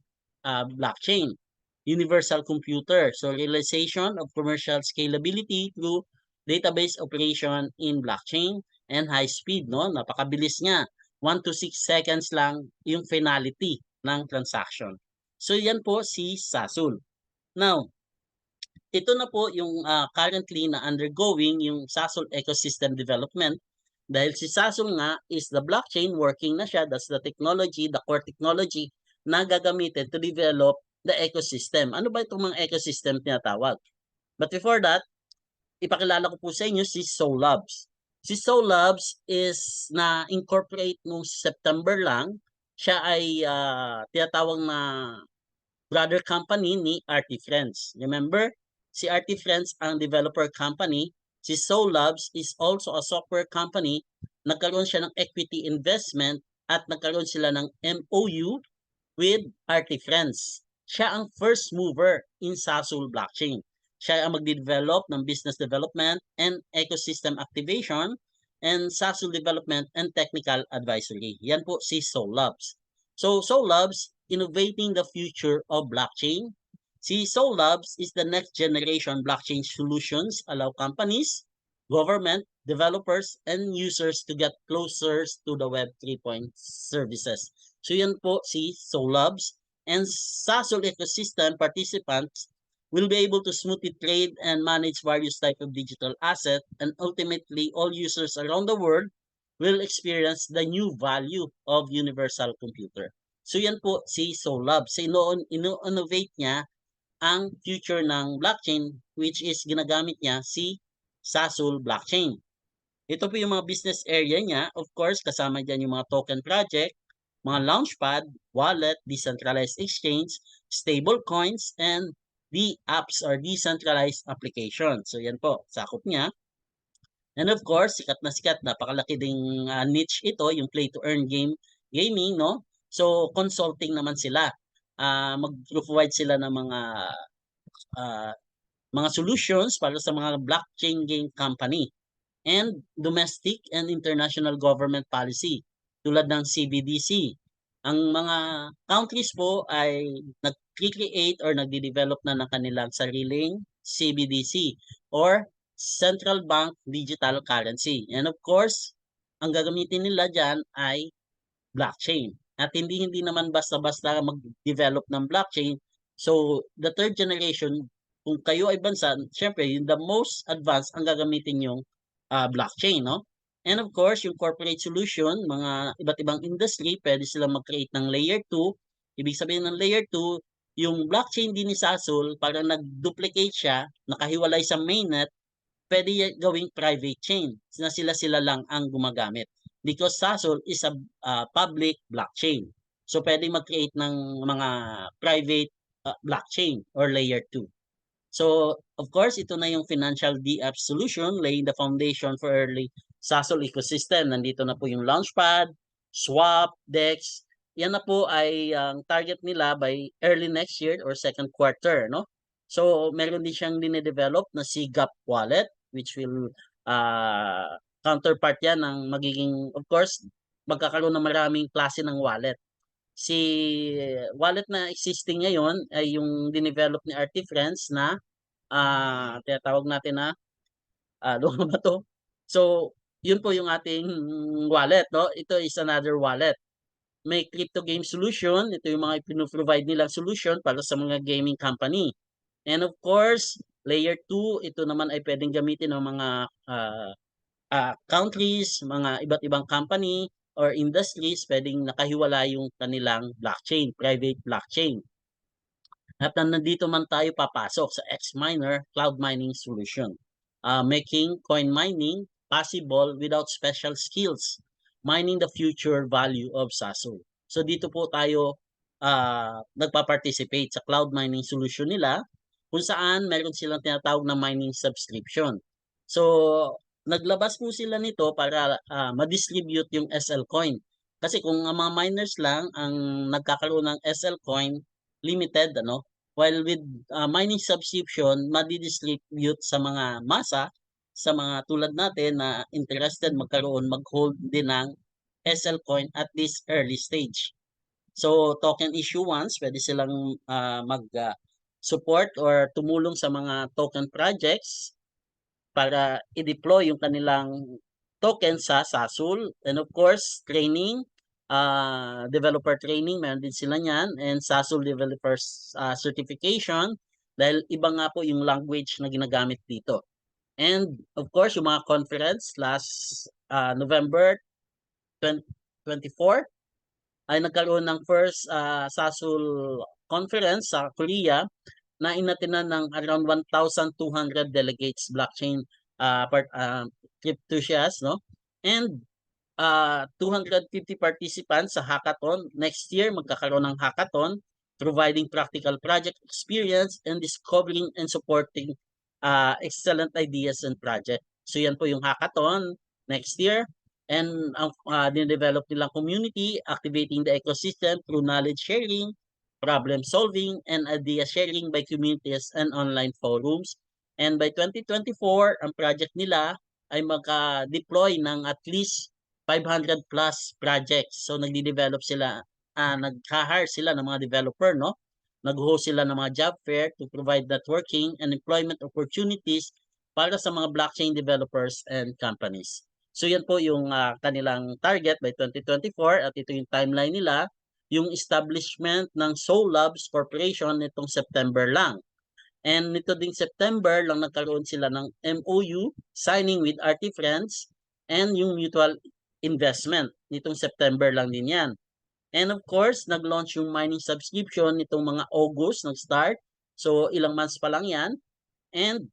blockchain. Universal computer, so realization of commercial scalability through database operation in blockchain and high speed, no? Napakabilis niya. 1 to 6 seconds lang yung finality ng transaction. So yan po si Sasul. Now, ito na po yung currently na undergoing yung Sasul ecosystem development. Dahil si Sasul nga is the blockchain, working na siya, that's the technology, the core technology na gagamitin to develop the ecosystem. Ano ba itong mga ecosystem tinatawag? But before that, ipakilala ko po sa inyo si Solabs. Si Solabs is na-incorporate noong September lang. Siya ay tinatawag na brother company ni Artifriends. Remember, si Artifriends ang developer company. Si Solabs is also a software company. Nagkaroon siya ng equity investment at nagkaroon sila ng MOU with Artifriends. Siya ang first mover in Sasul blockchain. Siya ang magde-develop ng business development and ecosystem activation and Sasul development and technical advisory. Yan po si Solabs. So Solabs, innovating the future of blockchain. Si Solabs is the next generation blockchain solutions allow companies, government, developers, and users to get closer to the Web 3.0 services. So yan po si Solabs, and Sasol ecosystem participants will be able to smoothly trade and manage various types of digital assets, and ultimately all users around the world will experience the new value of universal computer. So yan po si Solabs. Ino-innovate niya ang future ng blockchain, which is ginagamit niya si Sasol blockchain. Ito po yung mga business area niya. Of course, kasama dyan yung mga token project, mga launchpad, wallet, decentralized exchange, stable coins, and the apps or decentralized applications. So yan po, sakop niya. And of course, sikat na sikat, napakalaki ding niche ito, yung play to earn gaming, no? So consulting naman sila. Mag-provide sila ng mga solutions para sa mga blockchain game company and domestic and international government policy tulad ng CBDC. Ang mga countries po ay nag-create or nagde-develop na ng kanilang sariling CBDC or Central Bank Digital Currency. And of course, ang gagamitin nila dyan ay blockchain. At hindi naman basta-basta mag-develop ng blockchain. So, the third generation, kung kayo ay bansa, syempre, yung the most advanced ang gagamitin yung blockchain, no? And of course, yung corporate solution, mga iba't ibang industry, pwede silang mag-create ng layer 2. Ibig sabihin ng layer 2, yung blockchain din ni Sasol, parang nag-duplicate siya, nakahiwalay sa mainnet, pwede gawing private chain na sila lang ang gumagamit. Because Sasol is a public blockchain. So, pwede mag-create ng mga private blockchain or layer 2. So, of course, ito na yung financial DApp solution, laying the foundation for early Sasol ecosystem. Nandito na po yung Launchpad, Swap, DEX. Yan na po ay ang target nila by early next year or second quarter, no? So, meron din siyang dine-develop na si Gap Wallet, which will counterpart yan ng magiging, of course, magkakaroon ng maraming klase ng wallet. Si wallet na existing ngayon ay yung dinevelop ni Artifriends na tinatawag natin na ano ba to? So, yun po yung ating wallet, no? Ito is another wallet. May crypto game solution. Ito yung mga pino-provide nilang solution para sa mga gaming company. And of course, layer 2, ito naman ay pwedeng gamitin ng mga countries, mga iba't ibang company or industries, pwedeng nakahiwala yung kanilang blockchain, private blockchain. At nandito man tayo papasok sa Xminer cloud mining solution, making coin mining possible without special skills, mining the future value of SASO. So dito po tayo nagpa-participate sa cloud mining solution nila, kung saan meron silang tinatawag na mining subscription. So naglabas po sila nito para ma-distribute yung SL coin. Kasi kung ang mga miners lang ang nagkakaroon ng SL coin, limited, ano, while with mining subscription, madi-distribute sa mga masa, sa mga tulad natin na interested mag-hold din ng SL coin at this early stage. So, token issuance, pwede silang support or tumulong sa mga token projects para i-deploy yung kanilang token sa SASUL. And of course, training, developer training, meron din sila niyan, and SASUL developers certification, dahil iba nga po yung language na ginagamit dito. And of course, yung mga conference last November 2024 ay nagkaroon ng first SASUL conference sa Korea na inatinan ng around 1,200 delegates blockchain cryptocias, no? And 250 participants sa hackathon. Next year, magkakaroon ng hackathon, providing practical project experience and discovering and supporting excellent ideas and project. So yan po yung hackathon next year. And ang dinedevelop nilang community, activating the ecosystem through knowledge sharing, problem solving, and idea sharing by communities and online forums. And by 2024, ang project nila ay maka-deploy ng at least 500 plus projects. So nagdi-develop sila, nagha-hire sila ng mga developer, no? Nag-host sila ng mga job fair to provide networking and employment opportunities para sa mga blockchain developers and companies. So yan po yung kanilang target by 2024 at ito yung timeline nila, yung establishment ng Soul Labs Corporation nitong September lang. And nito ding September lang nagkaroon sila ng MOU, signing with RT Friends, and yung mutual investment. Nitong September lang din yan. And of course, nag-launch yung mining subscription nitong mga August nag-start. So ilang months pa lang yan. And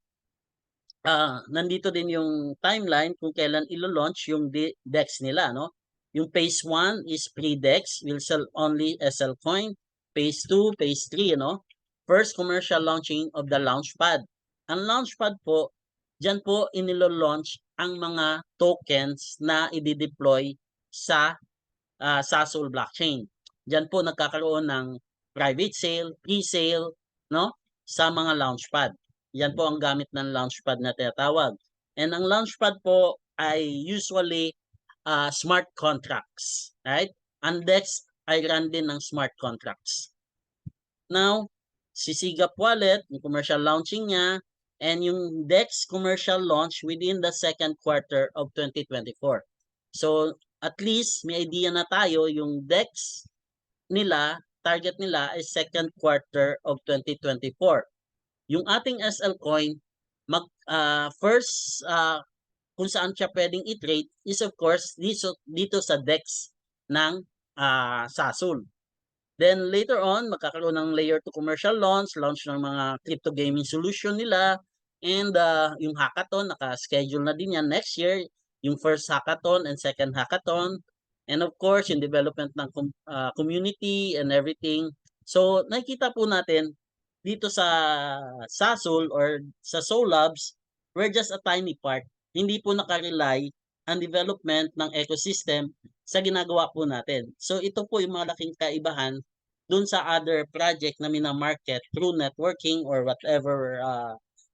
nandito din yung timeline kung kailan ilo-launch yung DEX nila, no? Yung phase 1 is pre-DEX, will sell only SL coin. Phase 2, phase 3, no? First commercial launching of the Launchpad. Ang Launchpad po, dyan po inilo-launch ang mga tokens na i-deploy sa SASUL blockchain. Diyan po nagkakaroon ng private sale, pre-sale, no? Sa mga launchpad. Yan po ang gamit ng launchpad na tinatawag. And ang launchpad po ay usually smart contracts, right? Ang DEX ay run din ng smart contracts. Now, si Sigap Wallet, yung commercial launching niya, and yung DEX commercial launch within the second quarter of 2024. So, at least may idea na tayo yung DEX nila, target nila ay second quarter of 2024. Yung ating SL coin, first kung saan siya pwedeng i-trade is of course dito sa DEX ng SASUL. Then later on, magkakaroon ng layer 2 commercial launch ng mga crypto gaming solution nila, and yung hackathon, naka-schedule na din yan next year, yung first hackathon and second hackathon, and of course, yung development ng community and everything. So, nakikita po natin dito sa SASUL or sa Soul Labs, we're just a tiny part. Hindi po nakarely ang development ng ecosystem sa ginagawa po natin. So ito po yung mga laking kaibahan dun sa other project na minamarket through networking or whatever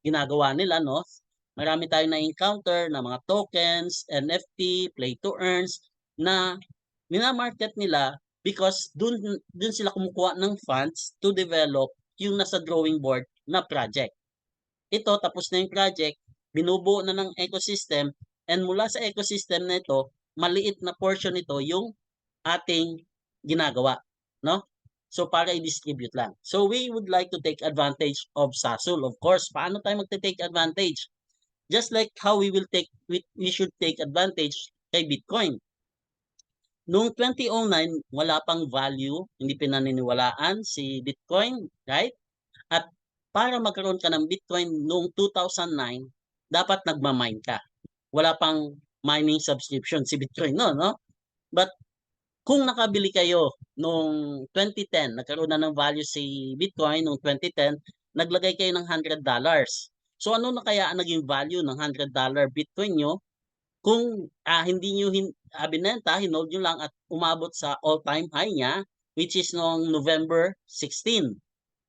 ginagawa nila, no? Marami tayong na-encounter na mga tokens, NFT, play to earns na minamarket nila because dun sila kumukuha ng funds to develop yung nasa drawing board na project. Ito, tapos na yung project, binubuo na ng ecosystem, and mula sa ecosystem na ito, maliit na portion nito yung ating ginagawa, no? So para i-distribute lang. So we would like to take advantage of SASUL. Of course, paano tayo magte-take advantage? Just like how we should take advantage kay Bitcoin. Noong 2009, wala pang value, hindi pinaniniwalaan si Bitcoin, right? At para magkaroon ka ng Bitcoin noong 2009, dapat nagma-mine ka. Wala pang mining subscription si Bitcoin no, no? But kung nakabili kayo noong 2010, nagkaroon na ng value si Bitcoin noong 2010, naglagay kayo ng $100. So ano na kaya ang naging value ng $100 Bitcoin nyo kung hindi nyo binenta, hinold nyo lang at umabot sa all-time high niya, which is noong November 16,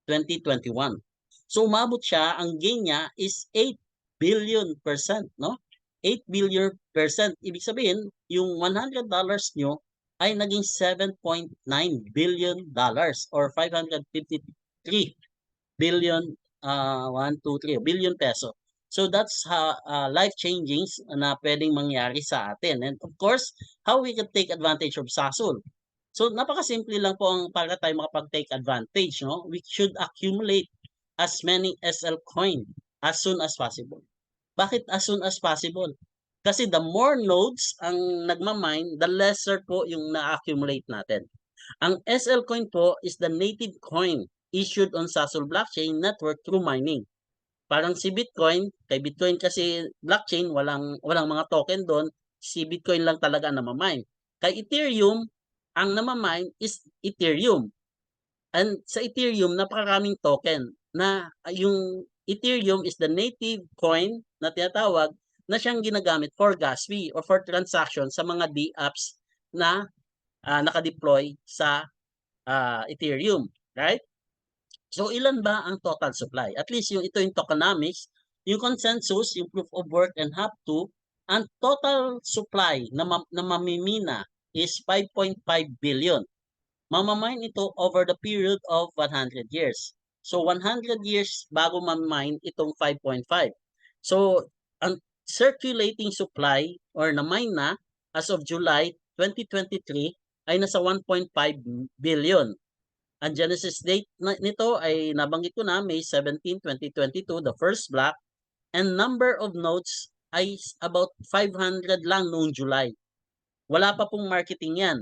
2021. So umabot siya, ang gain niya is 8 billion percent, no? 8 billion percent. Ibig sabihin, yung $100 nyo ay naging 7.9 billion dollars or 553 billion 1 2 3 billion peso. So that's how life-changing na pwedeng mangyari sa atin. And of course, how we can take advantage of Sasol. So napakasimple lang po ang para tayo makapag-take advantage, no? We should accumulate as many SL coin as soon as possible. Bakit as soon as possible? Kasi the more nodes ang nagmamine, the lesser po yung na-accumulate natin. Ang SL coin po is the native coin issued on Sasol blockchain network through mining. Parang si Bitcoin, kay Bitcoin kasi blockchain, walang mga token doon, si Bitcoin lang talaga namamine. Kay Ethereum, ang namamine is Ethereum. And sa Ethereum, napakaraming token na yung Ethereum is the native coin na tinatawag na siyang ginagamit for gas fee or for transaction sa mga dApps na nakadeploy sa Ethereum, right? So ilan ba ang total supply? At least ito yung tokenomics, yung consensus, yung proof of work and half to, ang total supply na mamimina is 5.5 billion. Mamamine ito over the period of 100 years. So 100 years bago mamine itong 5.5. So ang circulating supply or na-mine na as of July 2023 ay nasa 1.5 billion. Ang genesis date nito ay nabanggit ko na May 17, 2022, the first block, and number of nodes ay about 500 lang noong July. Wala pa pong marketing yan.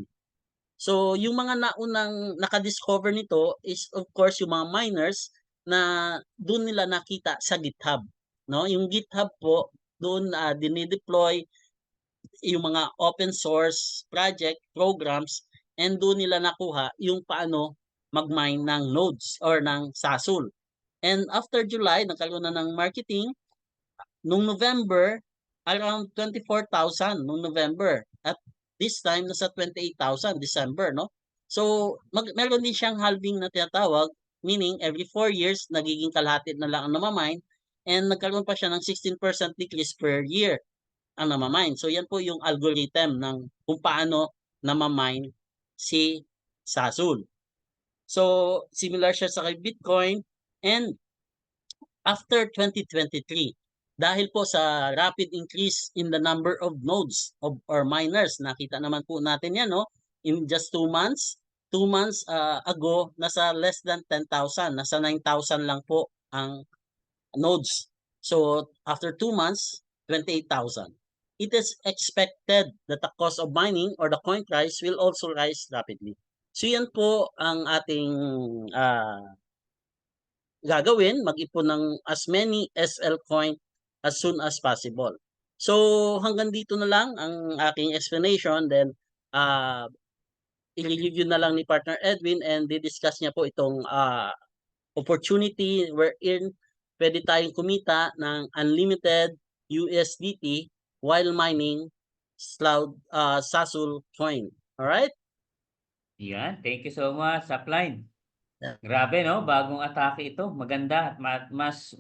So, yung mga naunang nakadiscover nito is of course yung mga miners na doon nila nakita sa GitHub. No? Yung GitHub po, doon dinideploy yung mga open source project, programs, and doon nila nakuha yung paano mag-mine ng nodes or ng Sasol. And after July, nagkaroon na ng marketing. Nung November, around 24,000 nung November. At this time, nasa 28,000 December, no? So, meron din siyang halving na tinatawag, meaning every 4 years, nagiging kalahati na lang ang namamine, and nagkaroon pa siya ng 16% decrease per year ang namamine. So, yan po yung algorithm ng kung paano namamine si Sasol. So, similar siya sa kay Bitcoin, and after 2023, dahil po sa rapid increase in the number of nodes or miners, nakita naman po natin yan, no? In just 2 months, 2 months ago, nasa less than 10,000, nasa 9,000 lang po ang nodes. So, after 2 months, 28,000. It is expected that the cost of mining or the coin price will also rise rapidly. So, yan po ang ating gagawin, mag-ipon ng as many SL coin as soon as possible. So hanggang dito na lang ang aking explanation, then i-review na lang ni Partner Edwin and di-discuss niya po itong opportunity wherein pwede tayong kumita ng unlimited USDT while mining Sasol coin. Alright? Yan, thank you so much, Upline. Yeah. Grabe, no? Bagong atake ito. Maganda. Mas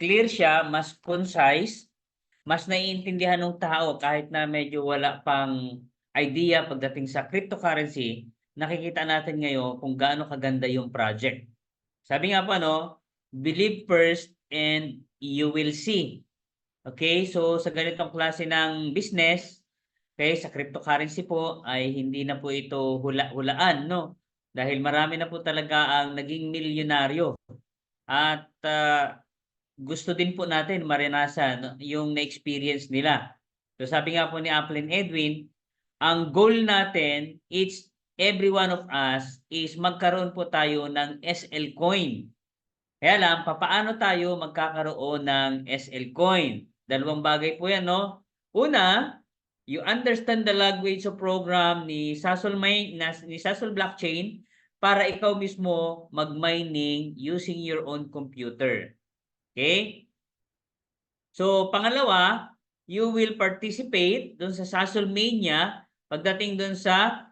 clear siya, mas concise, mas naiintindihan ng tao kahit na medyo wala pang idea pagdating sa cryptocurrency. Nakikita natin ngayon kung gaano kaganda yung project. Sabi nga po, no? Believe first and you will see. Okay? So, sa ganitong klase ng business, okay, sa cryptocurrency po ay hindi na po ito hula-hulaan, no? Dahil marami na po talaga ang naging milyonaryo. At gusto din po natin maranasan yung na-experience nila. So sabi nga po ni Upline Edwin, ang goal natin is every one of us is magkaroon po tayo ng SL coin. Kaya lang, papaano tayo magkakaroon ng SL coin? Dalawang bagay po yan, no? Una, you understand the language of program ni Sasol Blockchain para ikaw mismo mag-mining using your own computer. Okay? So, pangalawa, you will participate doon sa Sasol Mania pagdating doon sa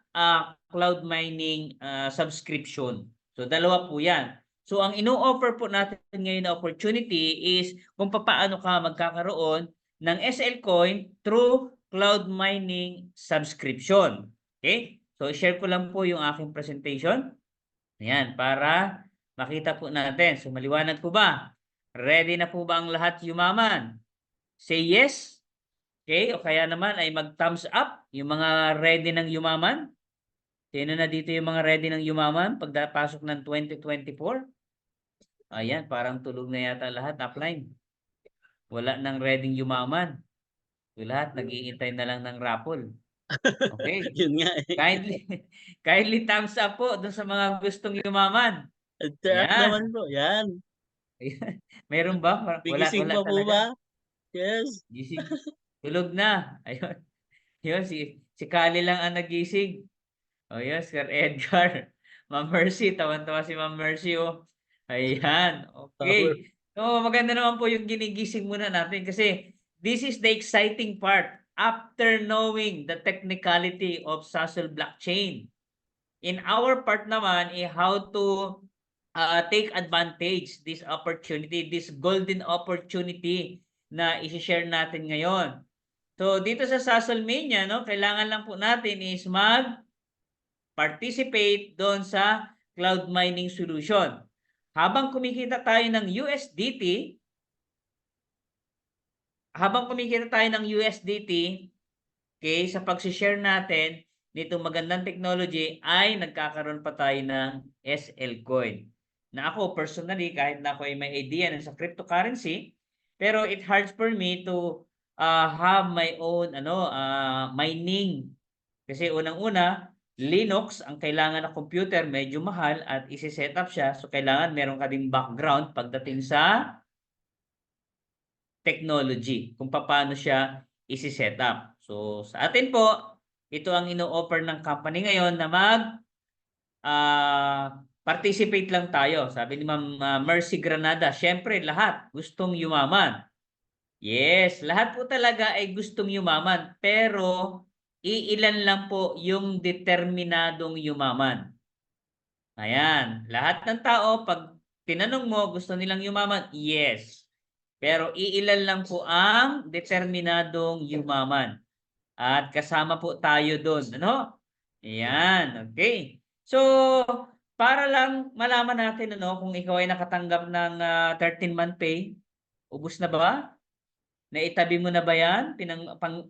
cloud mining subscription. So, dalawa po yan. So, ang ino-offer po natin ngayon na opportunity is kung paano ka magkakaroon ng SL Coin through cloud mining subscription. Okay? So, share ko lang po yung aking presentation. Ayan, para makita po natin. So, maliwanag po ba? Ready na po ba ang lahat yumaman? Say yes. Okay? O kaya naman ay mag-thumbs up yung mga ready ng yumaman. Sino na dito yung mga ready ng yumaman pagpasok ng 2024? Ayan, parang tulog na yata lahat offline. Wala nang ready yumaman. Yung lahat nag-iintay na lang ng raffle. Okay. Yun nga eh. Kindly, kindly thumbs up po dun sa mga gustong yumaman. Interact naman Yan. po, yan. Ayan. Meron ba? Wala, Bigising wala pa po talaga. ba? Yes. Gising. Tulog na. Ayun. Yun, si Kali lang ang nagising. Oh, yes, Sir Edgar. Ma'am Mercy, tawan-tawa si Ma'am Mercy, oh. Ayan, Power. okay. So, maganda naman po yung ginigising muna natin kasi this is the exciting part after knowing the technicality of Sasol blockchain. In our part naman, how to take advantage this opportunity, this golden opportunity na i-share natin ngayon. So, dito sa Sasol Mania, no, kailangan lang po natin is participate doon sa cloud mining solution. Habang kumikita tayo ng USDT, okay, sa pag-share natin nitong magandang technology ay nagkakaroon pa tayo ng SL coin. Na ako personally, kahit na ako ay may idea sa cryptocurrency, pero it hard for me to have my own mining. Kasi unang-una, Linux ang kailangan na computer medyo mahal at isi-set up siya. So kailangan meron ka ding background pagdating sa technology kung paano siya isi-set up. So sa atin po, ito ang ino-offer ng company ngayon na participate lang tayo. Sabi ni Ma'am Mercy Granada, syempre lahat gustong yumaman. Yes, lahat po talaga ay gustong yumaman, pero iilan lang po yung determinadong yumaman. Ayan, lahat ng tao pag tinanong mo gusto nilang yumaman, yes. Pero iilan lang po ang determinadong yumaman. At kasama po tayo doon, ano? Ayan, okay. So, para lang malaman natin kung ikaw ay nakatanggap ng 13-month pay, ubos na ba? Naitabi mo na ba yan?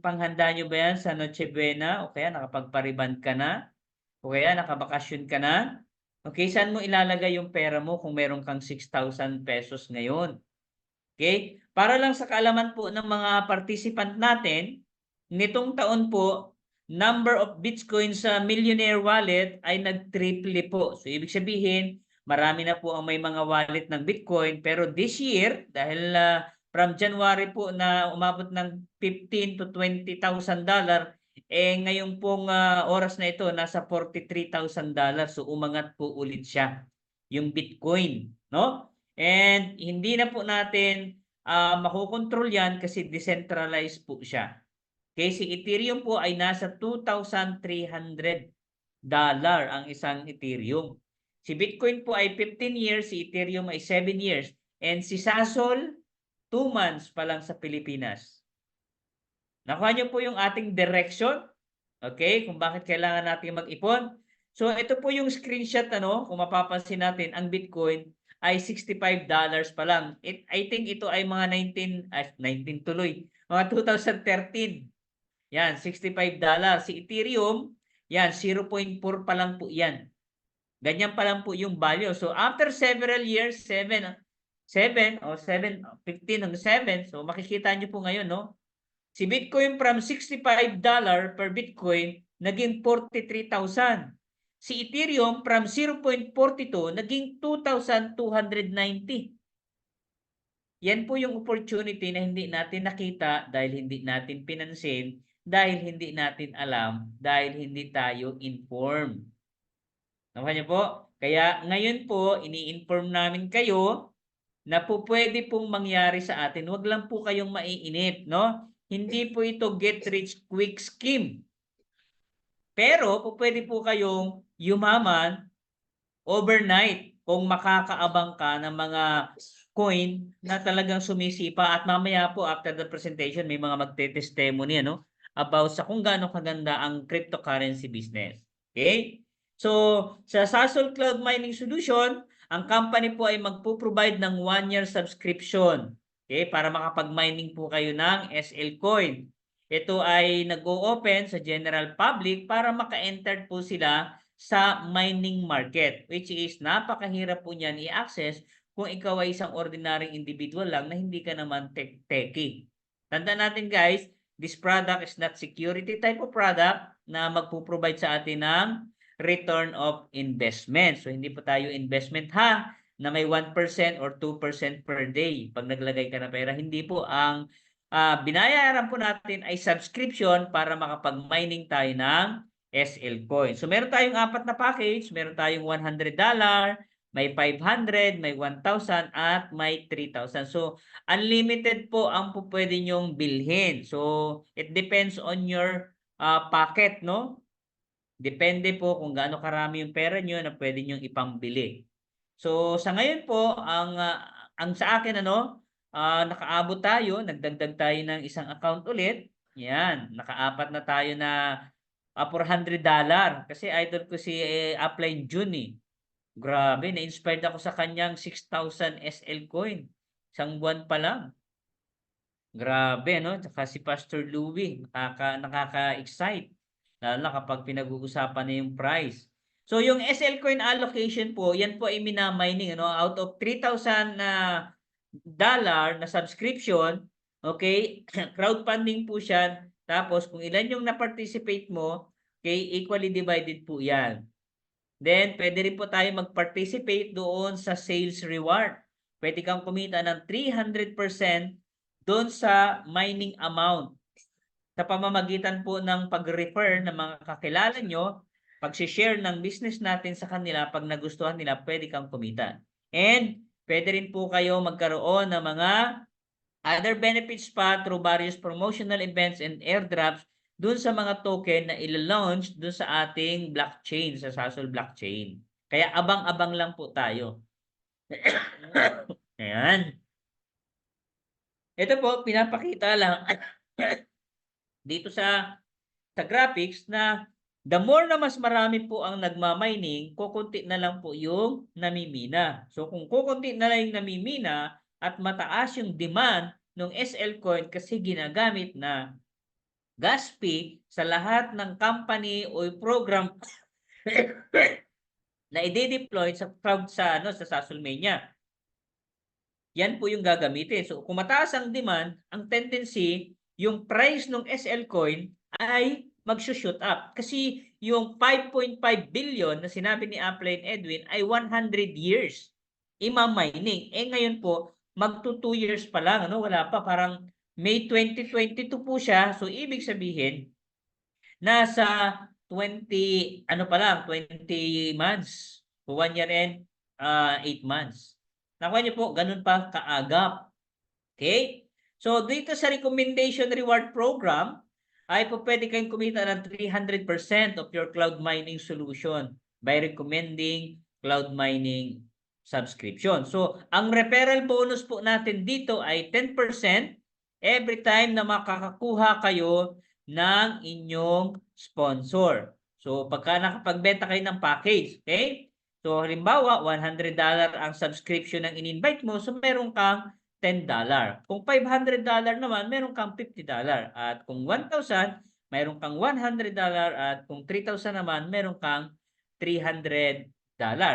Panghanda nyo ba yan sa Noche Buena? O kaya nakapagpariband ka na? O kaya nakabakasyon ka na? Okay, saan mo ilalagay yung pera mo kung meron kang 6,000 pesos ngayon? Okay? Para lang sa kaalaman po ng mga participant natin, nitong taon po, number of Bitcoin sa Millionaire Wallet ay nag-triple po. So, ibig sabihin, marami na po ang may mga wallet ng Bitcoin. Pero this year, dahil from January po na umabot ng $15,000 to $20,000, ngayon pong oras na ito, nasa $43,000. So, umangat po ulit siya, yung Bitcoin. No? And hindi na po natin makokontrol yan kasi decentralized po siya. Okay, si Ethereum po ay nasa $2,300 ang isang Ethereum. Si Bitcoin po ay 15 years, si Ethereum ay 7 years. And si Sasol, 2 months pa lang sa Pilipinas. Nakuha niyo po yung ating direction. Okay, kung bakit kailangan natin mag-ipon. So ito po yung screenshot, kung mapapansin natin, ang Bitcoin ay $65 pa lang. I think ito ay mga 19 tuloy, mga 2013. Yan, $65. Si Ethereum, yan, 0.4 pa lang po yan. Ganyan pa lang po yung value. So after several years, 15 hanggang 7, so makikita nyo po ngayon, si Bitcoin from $65 per Bitcoin, naging 43,000. Si Ethereum from 0.42 naging 2,290. Yan po yung opportunity na hindi natin nakita dahil hindi natin pinansin, dahil hindi natin alam, dahil hindi tayo informed. Nakuha niyo po? Kaya ngayon po, ini-inform namin kayo na po pwede pong mangyari sa atin. Huwag lang po kayong maiinip, no? Hindi po ito get rich quick scheme. Pero po pwede po kayong yumaman overnight kung makakaabang ka ng mga coin na talagang sumisipa at mamaya po after the presentation may mga magte-testimony about sa kung gaano kaganda ang cryptocurrency business. Okay? So, sa Sasol Cloud Mining Solution, ang company po ay magpo-provide ng 1-year subscription. Okay? Para makapag-mining po kayo ng SL Coin. Ito ay nag-o-open sa general public para maka-enter po sila sa mining market, which is napakahirap po niyan i-access kung ikaw ay isang ordinaryong individual lang na hindi ka naman techie. Tandaan natin guys, this product is not security type of product na magpo-provide sa atin ng return of investment. So hindi po tayo investment na may 1% or 2% per day pag naglagay ka ng pera. Hindi po, ang binayaran po natin ay subscription para makapag-mining tayo ng SL Coin. So meron tayong 4 na package, meron tayong $100, may 500, may 1,000 at may 3,000. So unlimited po ang po pwede nyong bilhin. So it depends on your packet, no? Depende po kung gaano karami yung pera nyo na pwede nyong ipambili. So sa ngayon po, ang sa akin nakaabot tayo, nagdagdag tayo ng isang account ulit. Yan, nakaapat na tayo na $400 kasi idol ko si Upline June eh. Grabe, na-inspired ako sa kanyang 6,000 SL coin. Isang buwan pa lang. Grabe, no? Tsaka si Pastor Louie, nakaka-excite. Lalo na kapag pinag-uusapan na yung price. So, yung SL coin allocation po, yan po ay minamining, out of 3,000 na dollar na subscription, okay, crowdfunding po siya. Tapos, kung ilan yung na-participate mo, okay, equally divided po yan. Then, pwede rin po tayo mag-participate doon sa sales reward. Pwede kang kumita ng 300% doon sa mining amount. Sa pamamagitan po ng pag-refer ng mga kakilala nyo, pag-share ng business natin sa kanila, pag nagustuhan nila, pwede kang kumita. And, pwede rin po kayo magkaroon ng mga other benefits pa through various promotional events and airdrops dun sa mga token na ila-launch dun sa ating blockchain, sa Sasol blockchain. Kaya abang-abang lang po tayo. Ayan. Ito po, pinapakita lang dito sa graphics na the more na mas marami po ang nagmamining, kukunti na lang po yung namimina. So kung kukunti na lang yung namimina at mataas yung demand ng SL coin kasi ginagamit na gas fee sa lahat ng company o program na i-deploy sa Sasolmania. Yan po yung gagamitin. So kung mataas ang demand, ang tendency, yung price ng SL coin ay mag-shoot up. Kasi yung 5.5 billion na sinabi ni Upline Edwin ay 100 years ima-mining. Ngayon po, magto 2 years pa lang. Wala pa, parang May 2022 po siya. So ibig sabihin, nasa 20 months. 1 year and 8 months. Nakuha niyo po, ganun pa kaagap. Okay? So dito sa recommendation reward program, ay po pwede kayong kumita ng 300% of your cloud mining solution by recommending cloud mining subscription. So ang referral bonus po natin dito ay 10% every time na makakakuha kayo ng inyong sponsor. So pagka nakapagbenta kayo ng package, okay? So halimbawa, $100 ang subscription ng in-invite mo, so meron kang $10. Kung $500 naman, meron kang $50. At kung 1,000, meron kang $100. At kung 3,000 naman, meron kang $300.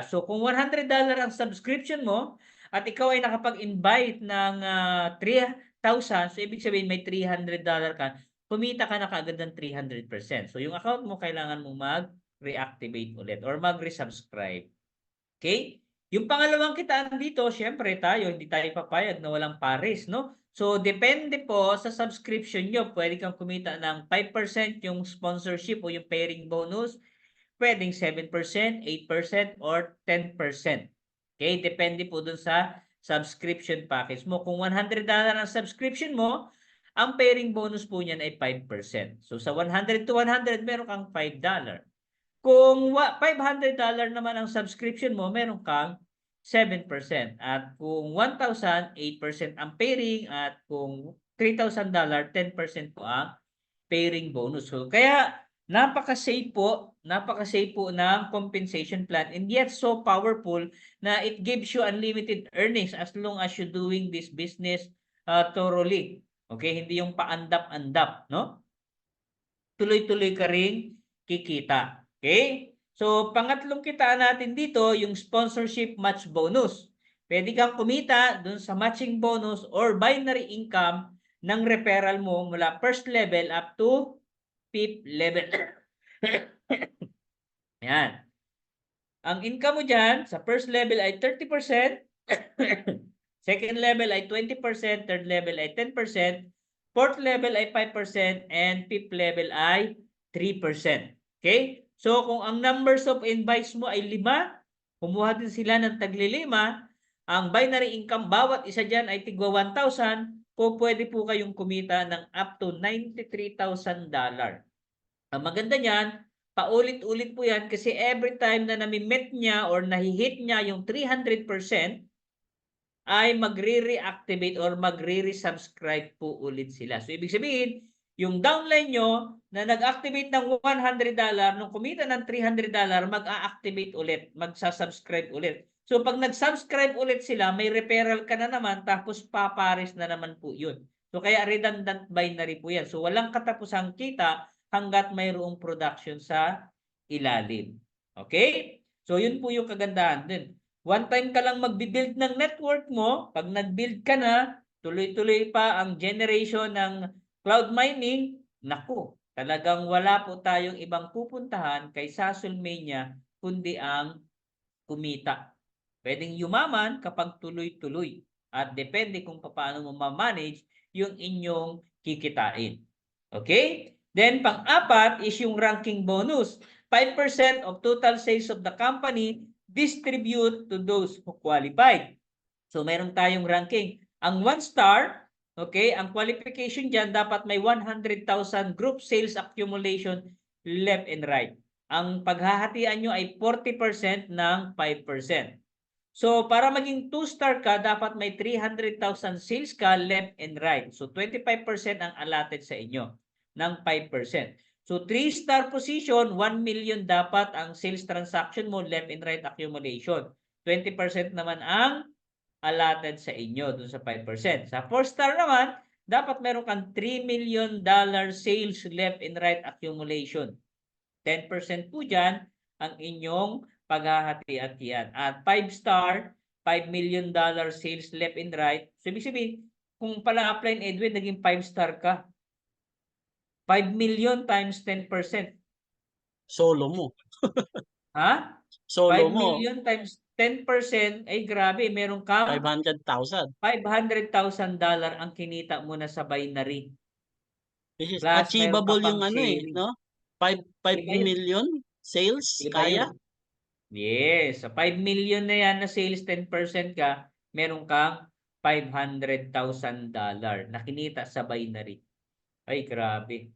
So kung $100 ang subscription mo, at ikaw ay nakapag-invite ng 3,000, so ibig sabihin may $300 ka, kumita ka na kaagad ng 300%. So yung account mo, kailangan mo mag-reactivate ulit or mag-resubscribe. Okay? Yung pangalawang kitaan dito, syempre tayo, hindi tayo papayag na walang pares, no? So, depende po sa subscription nyo. Pwede kang kumita ng 5% yung sponsorship o yung pairing bonus. Pwedeng 7%, 8%, or 10%. Okay? Depende po dun sa subscription package mo. Kung $100 ang subscription mo, ang pairing bonus po niyan ay 5%. So, sa 100 to 100, meron kang $5. Kung $500 naman ang subscription mo, meron kang 7%. At kung 1,000, 8% ang pairing. At kung $3,000, 10% po ang pairing bonus. So, kaya napaka-safe po ng compensation plan, and yet so powerful na it gives you unlimited earnings as long as you're doing this business thoroughly. Okay, hindi yung paandap-andap, no? Tuloy-tuloy ka ring kikita. Okay? So, pangatlong kitaan natin dito, yung sponsorship match bonus. Pwede kang kumita dun sa matching bonus or binary income ng referral mo mula first level up to fifth level. Yan. Ang income mo dyan, sa first level ay 30%, second level ay 20%, third level ay 10%, fourth level ay 5%, and fifth level ay 3%. Okay? So, kung ang numbers of invites mo ay 5, kumuha din sila ng tagli-5, ang binary income, bawat isa dyan ay tigwa 1,000, pwede po kayong kumita ng up to $93,000. Ang maganda niyan, paulit-ulit po yan kasi every time na nami-met niya or nahi-hit niya yung 300%, ay magre-reactivate or magre-resubscribe po ulit sila. So, ibig sabihin, yung downline nyo na nag-activate ng $100, nung kumita ng $300, mag-a-activate ulit, magsa-subscribe ulit. So, pag nag-subscribe ulit sila, may referral ka na naman, tapos papares na naman po yun. So, kaya redundant binary po yan. So, walang katapusang kita hanggat mayroong production sa ilalim. Okay? So, yun po yung kagandahan din. One time ka lang magbi-build ng network mo, pag nag-build ka na, tuloy-tuloy pa ang generation ng cloud mining, naku, talagang wala po tayong ibang pupuntahan kay Sasolmania kundi ang kumita. Pwedeng yumaman kapag tuloy-tuloy at depende kung paano mo ma-manage yung inyong kikitain. Okay? Then, pang-apat is yung ranking bonus. 5% of total sales of the company distribute to those who qualified. So, meron tayong ranking. Ang 1 star, okay, ang qualification dyan, dapat may 100,000 group sales accumulation left and right. Ang paghahatian nyo ay 40% ng 5%. So, para maging 2-star ka, dapat may 300,000 sales ka left and right. So, 25% ang allotted sa inyo ng 5%. So, 3-star position, 1 million dapat ang sales transaction mo, left and right accumulation. 20% naman ang allotted sa inyo dun sa 5%. Sa 4-star naman, dapat meron kang $3 million sales left and right accumulation. 10% po dyan ang inyong paghahati-hatian. At 5-star, $5 million sales left and right. So, ibig sabihin, kung pala upline Edwin, naging 5-star ka. 5 million times 10%. Solo mo. Ha? Solo 5 mo, million times 10%, ay grabe, meron kang 500,000. $500,000 ang kinita mo na sa binary. Which is Plus, meron ka achievable pang yung ano sharing. no? 5 Iba yun. million sales, Iba kaya? yun. Yes. Sa 5 million na yan na sales, 10% ka, meron kang $500,000 na kinita sa binary. Ay, grabe.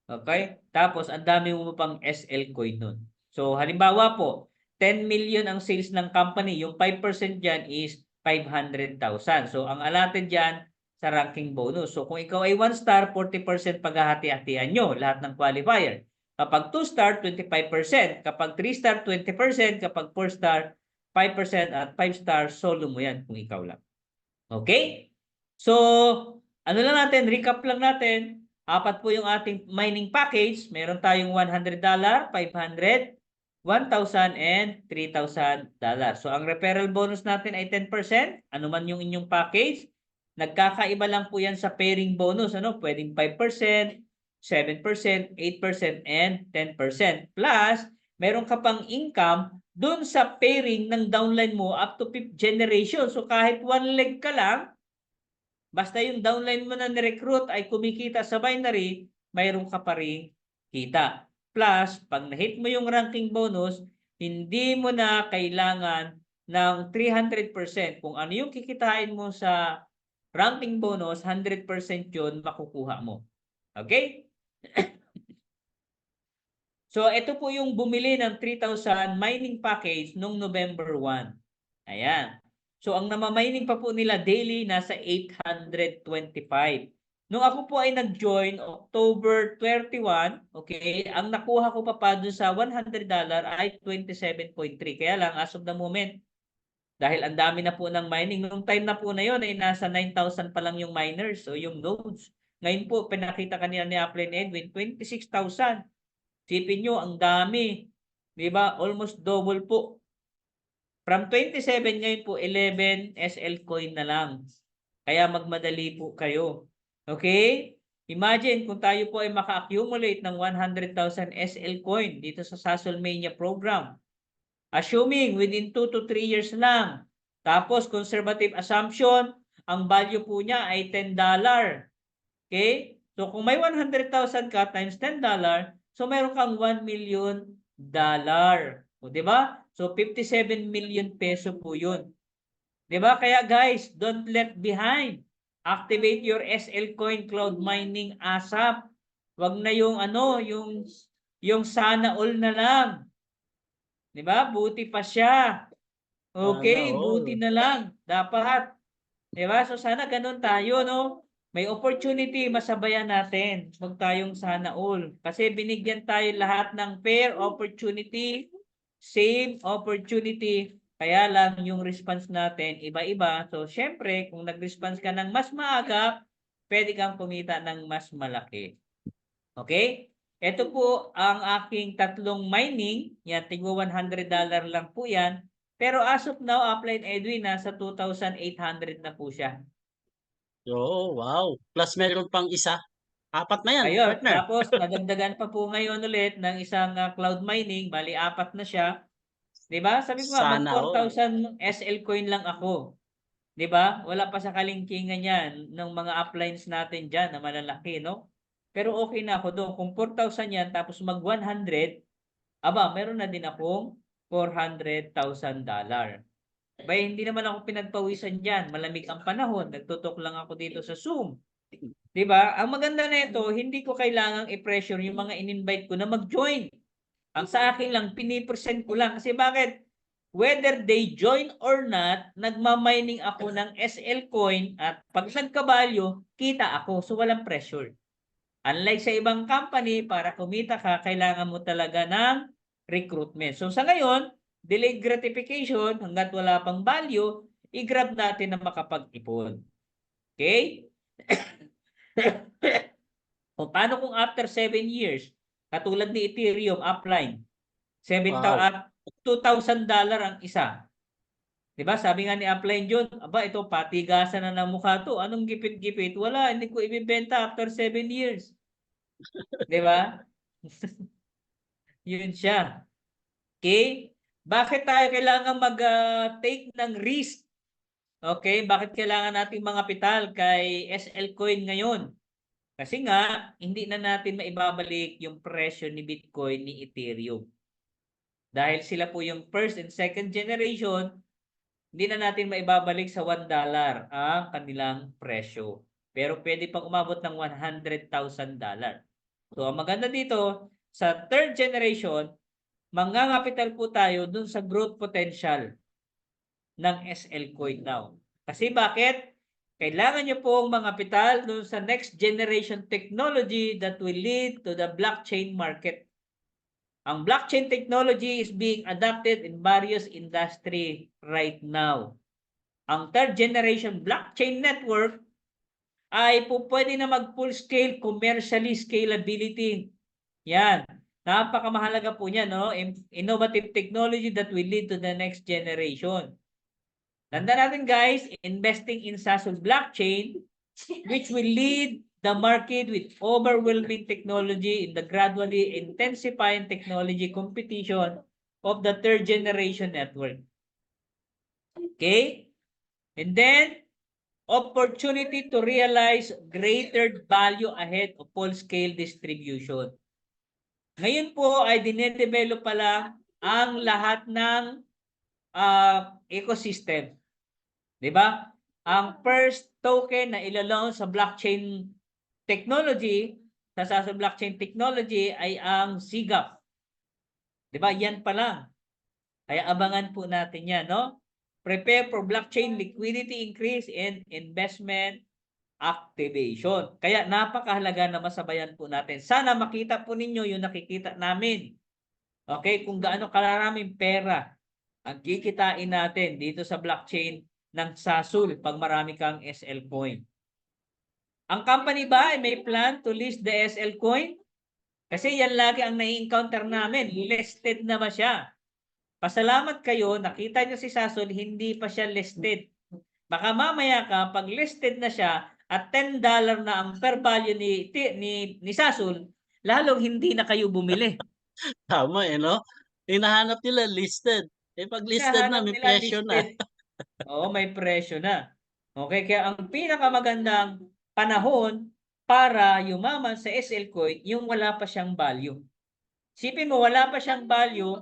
Okay? Tapos, ang dami mo pang SL coin nun. So, halimbawa po, 10 million ang sales ng company. Yung 5% dyan is 500,000. So, ang allotted dyan sa ranking bonus. So, kung ikaw ay 1 star, 40% paghahati-hatian nyo, lahat ng qualifier. Kapag 2 star, 25%. Kapag 3 star, 20%. Kapag 4 star, 5%. At 5 star, solo mo yan kung ikaw lang. Okay? So, ano lang natin, recap lang natin. 4 po yung ating mining package. Meron tayong $100, $500, $1,000, and $3,000. So, ang referral bonus natin ay 10%. Ano man yung inyong package. Nagkakaiba lang po yan sa pairing bonus. Ano? Pwedeng 5%, 7%, 8%, and 10%. Plus, meron ka pang income dun sa pairing ng downline mo up to 5th generation. So kahit one leg ka lang, basta yung downline mo na ni-recruit ay kumikita sa binary, mayroon ka pa rin kita. Plus, pag na-hit mo yung ranking bonus, hindi mo na kailangan ng 300%. Kung ano yung kikitain mo sa ranking bonus, 100% yun makukuha mo. Okay? So, ito po yung bumili ng 3,000 mining package noong November 1. Ayan. So, ang namamining pa po nila daily, nasa 825. Nung ako po ay nag-join October 21, okay, ang nakuha ko pa dun sa $100 ay 27.3. Kaya lang, as of the moment, dahil ang dami na po ng mining, nung time na po na yun, ay nasa 9,000 pa lang yung miners o yung nodes. Ngayon po, pinakita kanina ni Upline Edwin, 26,000. Sipin nyo, ang dami. Di ba? Almost double po. From 27 ngayon po, 11 SL coin na lang. Kaya magmadali po kayo. Okay? Imagine kung tayo po ay maka-accumulate ng 100,000 SL coin dito sa Sasolmania program. Assuming within 2 to 3 years lang. Tapos conservative assumption, ang value po niya ay $10. Okay? So kung may 100,000 ka times $10, so meron kang $1 million. O, di ba? So 57 million peso po 'yun. 'Di ba? Kaya guys, don't left behind. Activate your SL Coin Cloud Mining ASAP. Wag na yung ano, yung sana all na lang. 'Di ba? Buti pa siya. Sana Okay, buti all. na lang. Dapat. 'Di ba? So sana ganun tayo, no? May opportunity, masabayan natin. Huwag tayong sana all. Kasi binigyan tayo lahat ng fair opportunity, same opportunity. Kaya lang yung response natin, iba-iba. So, syempre, kung nag-response ka ng mas maaga, pwede kang kumita ng mas malaki. Okay? Ito po ang aking tatlong mining. Yan, tigwa $100 lang po yan. Pero as of now, Upline Edwin, nasa 2,800 na po siya. Oh, wow. Plus meron pang isa. 4 na yan, Ayun, partner. tapos nadagdagan pa po ngayon ulit ng isang cloud mining, bali 4 na siya. 'Di ba? Sabi ko nga mag Sana all. 4,000 SL coin lang ako. 'Di ba? Wala pa sa kalingkingan 'yan ng mga uplines natin diyan na malalaki, no? Pero okay na ako doon. Kung 4,000 yan tapos mag 100, aba, meron na din akong $400,000. Bay, hindi naman ako pinagpawisan diyan. Malamig ang panahon. Nagtutok lang ako dito sa Zoom. 'Di ba? Ang maganda nito, hindi ko kailangang i-pressure yung mga in-invite ko na mag-join. Ang sa akin lang, pinipresent ko lang. Kasi bakit? Whether they join or not, nagmamining ako ng SL coin at pag nagkabalyo, kita ako. So, walang pressure. Unlike sa ibang company, para kumita ka, kailangan mo talaga ng recruitment. So, sa ngayon, delayed gratification, hanggat wala pang value, i-grab natin na makapag-ipon. Okay? O paano kung after 7 years, katulad ni Ethereum, upline, Wow. $2,000 ang isa. 'Di ba? Sabi nga ni upline John, aba ito patigasan na ng mukha to. Anong gipit-gipit? Wala, hindi ko ibebenta after 7 years. 'Di ba? Yun siya. Okay? Bakit tayo kailangan mag-take ng risk? Okay? Bakit kailangan nating mga kapital kay SL Coin ngayon? Kasi nga, hindi na natin maibabalik yung presyo ni Bitcoin, ni Ethereum. Dahil sila po yung first and second generation, hindi na natin maibabalik sa $1 ang kanilang presyo. Pero pwede pang umabot ng $100,000. So, ang maganda dito, sa third generation, mangangapital po tayo dun sa growth potential ng SL Coin now. Kasi bakit? Kailangan nyo pong mangapital dun sa next generation technology that will lead to the blockchain market. Ang blockchain technology is being adopted in various industry right now. Ang third generation blockchain network ay po pwede na mag full scale commercially scalability. Yan. Napakamahalaga po niya, no? Innovative technology that will lead to the next generation. Tanda natin guys, investing in Sasol blockchain which will lead the market with overwhelming technology in the gradually intensifying technology competition of the third generation network. Okay? And then, opportunity to realize greater value ahead of full-scale distribution. Ngayon po ay dinedevelop pa lang ang lahat ng ecosystem. Di ba? Ang first token na ilalaunch sa blockchain technology, sa blockchain technology ay ang SIGAP. Di ba? Yan pa lang. Kaya abangan po natin yan, no? Prepare for blockchain liquidity increase and investment activation. Kaya napakahalaga na masabayan po natin. Sana makita po ninyo yung nakikita namin. Okay? Kung gaano kalaraming pera ang kikitain natin dito sa blockchain ng SASUL pag marami kang SL coin. Ang company ba ay may plan to list the SL coin? Kasi yan lagi ang nai-encounter namin. Listed na ba siya? Pasalamat kayo, nakita niyo si SASUL, hindi pa siya listed. Baka mamaya ka, pag listed na siya at $10 na ang fair value ni SASUL, lalong hindi na kayo bumili. Tama no? Hinahanap nila listed. Pag listed na, Hinahanap may nila presyo na. listed. Oo, may presyo na. Okay, kaya ang pinakamagandang panahon para yumaman sa SL coin, yung wala pa siyang value. Sipin mo, wala pa siyang value,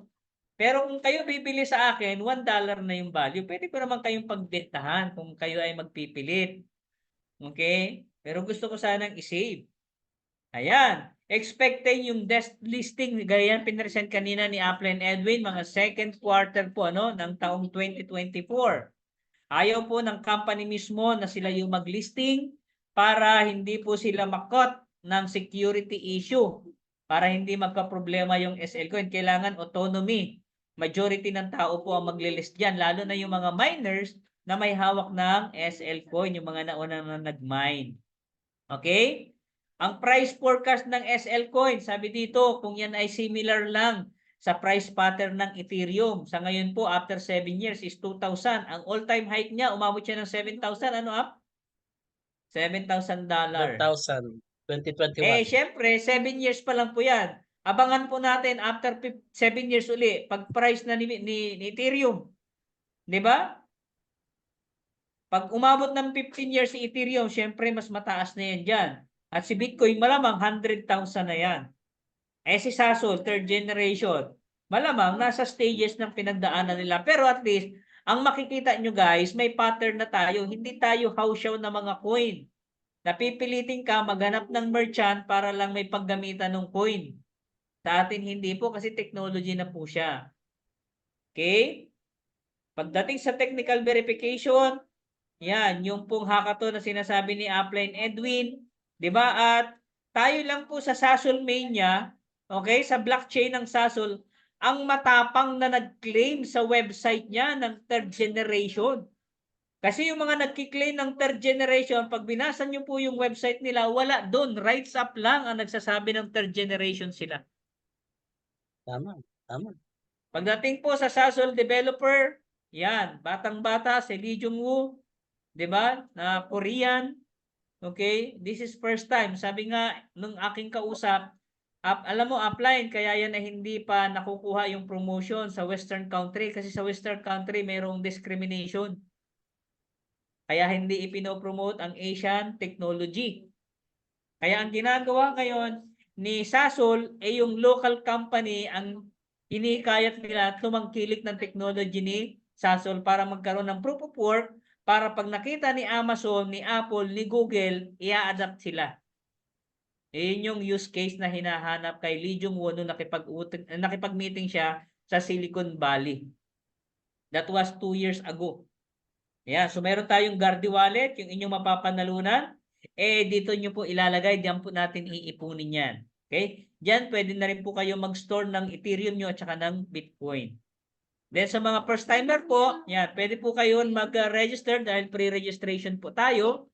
pero kung kayo bibili sa akin, $1 na yung value. Pwede ko naman kayong pagbentahan kung kayo ay magpipilit. Okay? Pero gusto ko sanang i-save. Ayan. Expecting yung desk listing, gaya pinresent kanina ni Applen Edwin, mga second quarter po ng taong 2024. Ayaw po ng company mismo na sila yung mag-listing para hindi po sila makot ng security issue. Para hindi magka-problema yung SL coin. Kailangan autonomy. Majority ng tao po ang maglilist dyan. Lalo na yung mga miners na may hawak ng SL coin. Yung mga nauna na nag-mine. Okay? Ang price forecast ng SL coin, sabi dito, kung yan ay similar lang sa price pattern ng Ethereum. Sa ngayon po, after 7 years is 2,000. Ang all-time high niya, umabot siya ng 7,000. Ano up? $7,000. 1,000. 2021. Syempre, 7 years pa lang po yan. Abangan po natin after 7 years uli, pag price na ni Ethereum. Di ba? Pag umabot ng 15 years si Ethereum, syempre mas mataas na yan dyan. At si Bitcoin, malamang 100,000 na yan. Si SASOL, third generation, malamang nasa stages ng pinagdaanan nila. Pero at least, ang makikita nyo guys, may pattern na tayo. Hindi tayo hausyaw na mga coin. Napipilitin ka maghanap ng merchant para lang may paggamitan ng coin. Sa atin hindi po kasi technology na po siya. Okay? Pagdating sa technical verification, yan, yung pong hackathon na sinasabi ni Appline Edwin, 'di ba? At tayo lang po sa SASUL Mania, okay, sa blockchain ng SASUL, ang matapang na nag-claim sa website niya ng third generation. Kasi yung mga nagki-claim ng third generation, pag binasa niyo po yung website nila, wala doon, rights up lang ang nagsasabi ng third generation sila. Tama, tama. Pagdating po sa SASUL developer, yan, batang-bata si Lee Jung-woo, 'di ba? Na Korean. Okay? This is first time. Sabi nga nung aking kausap, alam mo, upline, kaya yan ay hindi pa nakukuha yung promotion sa Western country kasi sa Western country mayroong discrimination. Kaya hindi ipinopromote ang Asian technology. Kaya ang ginagawa ngayon ni SASUL ay yung local company ang inikayat nila tumangkilik ng technology ni SASUL para magkaroon ng proof of work para pag nakita ni Amazon, ni Apple, ni Google, i-adapt sila. Yun yung use case na hinahanap kay Lee Jung-woo nung nakipag-meeting siya sa Silicon Valley. That was 2 years ago. Yeah, so meron tayong Guardi Wallet, yung inyong mapapanalunan. Dito nyo po ilalagay, diyan po natin iipunin yan. Okay? Diyan pwede na rin po kayo mag-store ng Ethereum nyo at saka ng Bitcoin. Then sa mga first timer po, yan, pwede po kayo mag-register dahil pre-registration po tayo.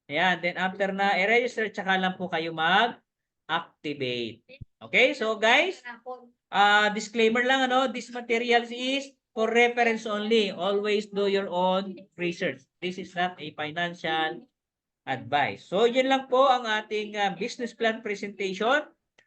Ayan, then after na i-register, tsaka lang po kayo mag-activate. Okay, so guys, disclaimer lang, this materials is for reference only. Always do your own research. This is not a financial advice. So, yun lang po ang ating business plan presentation.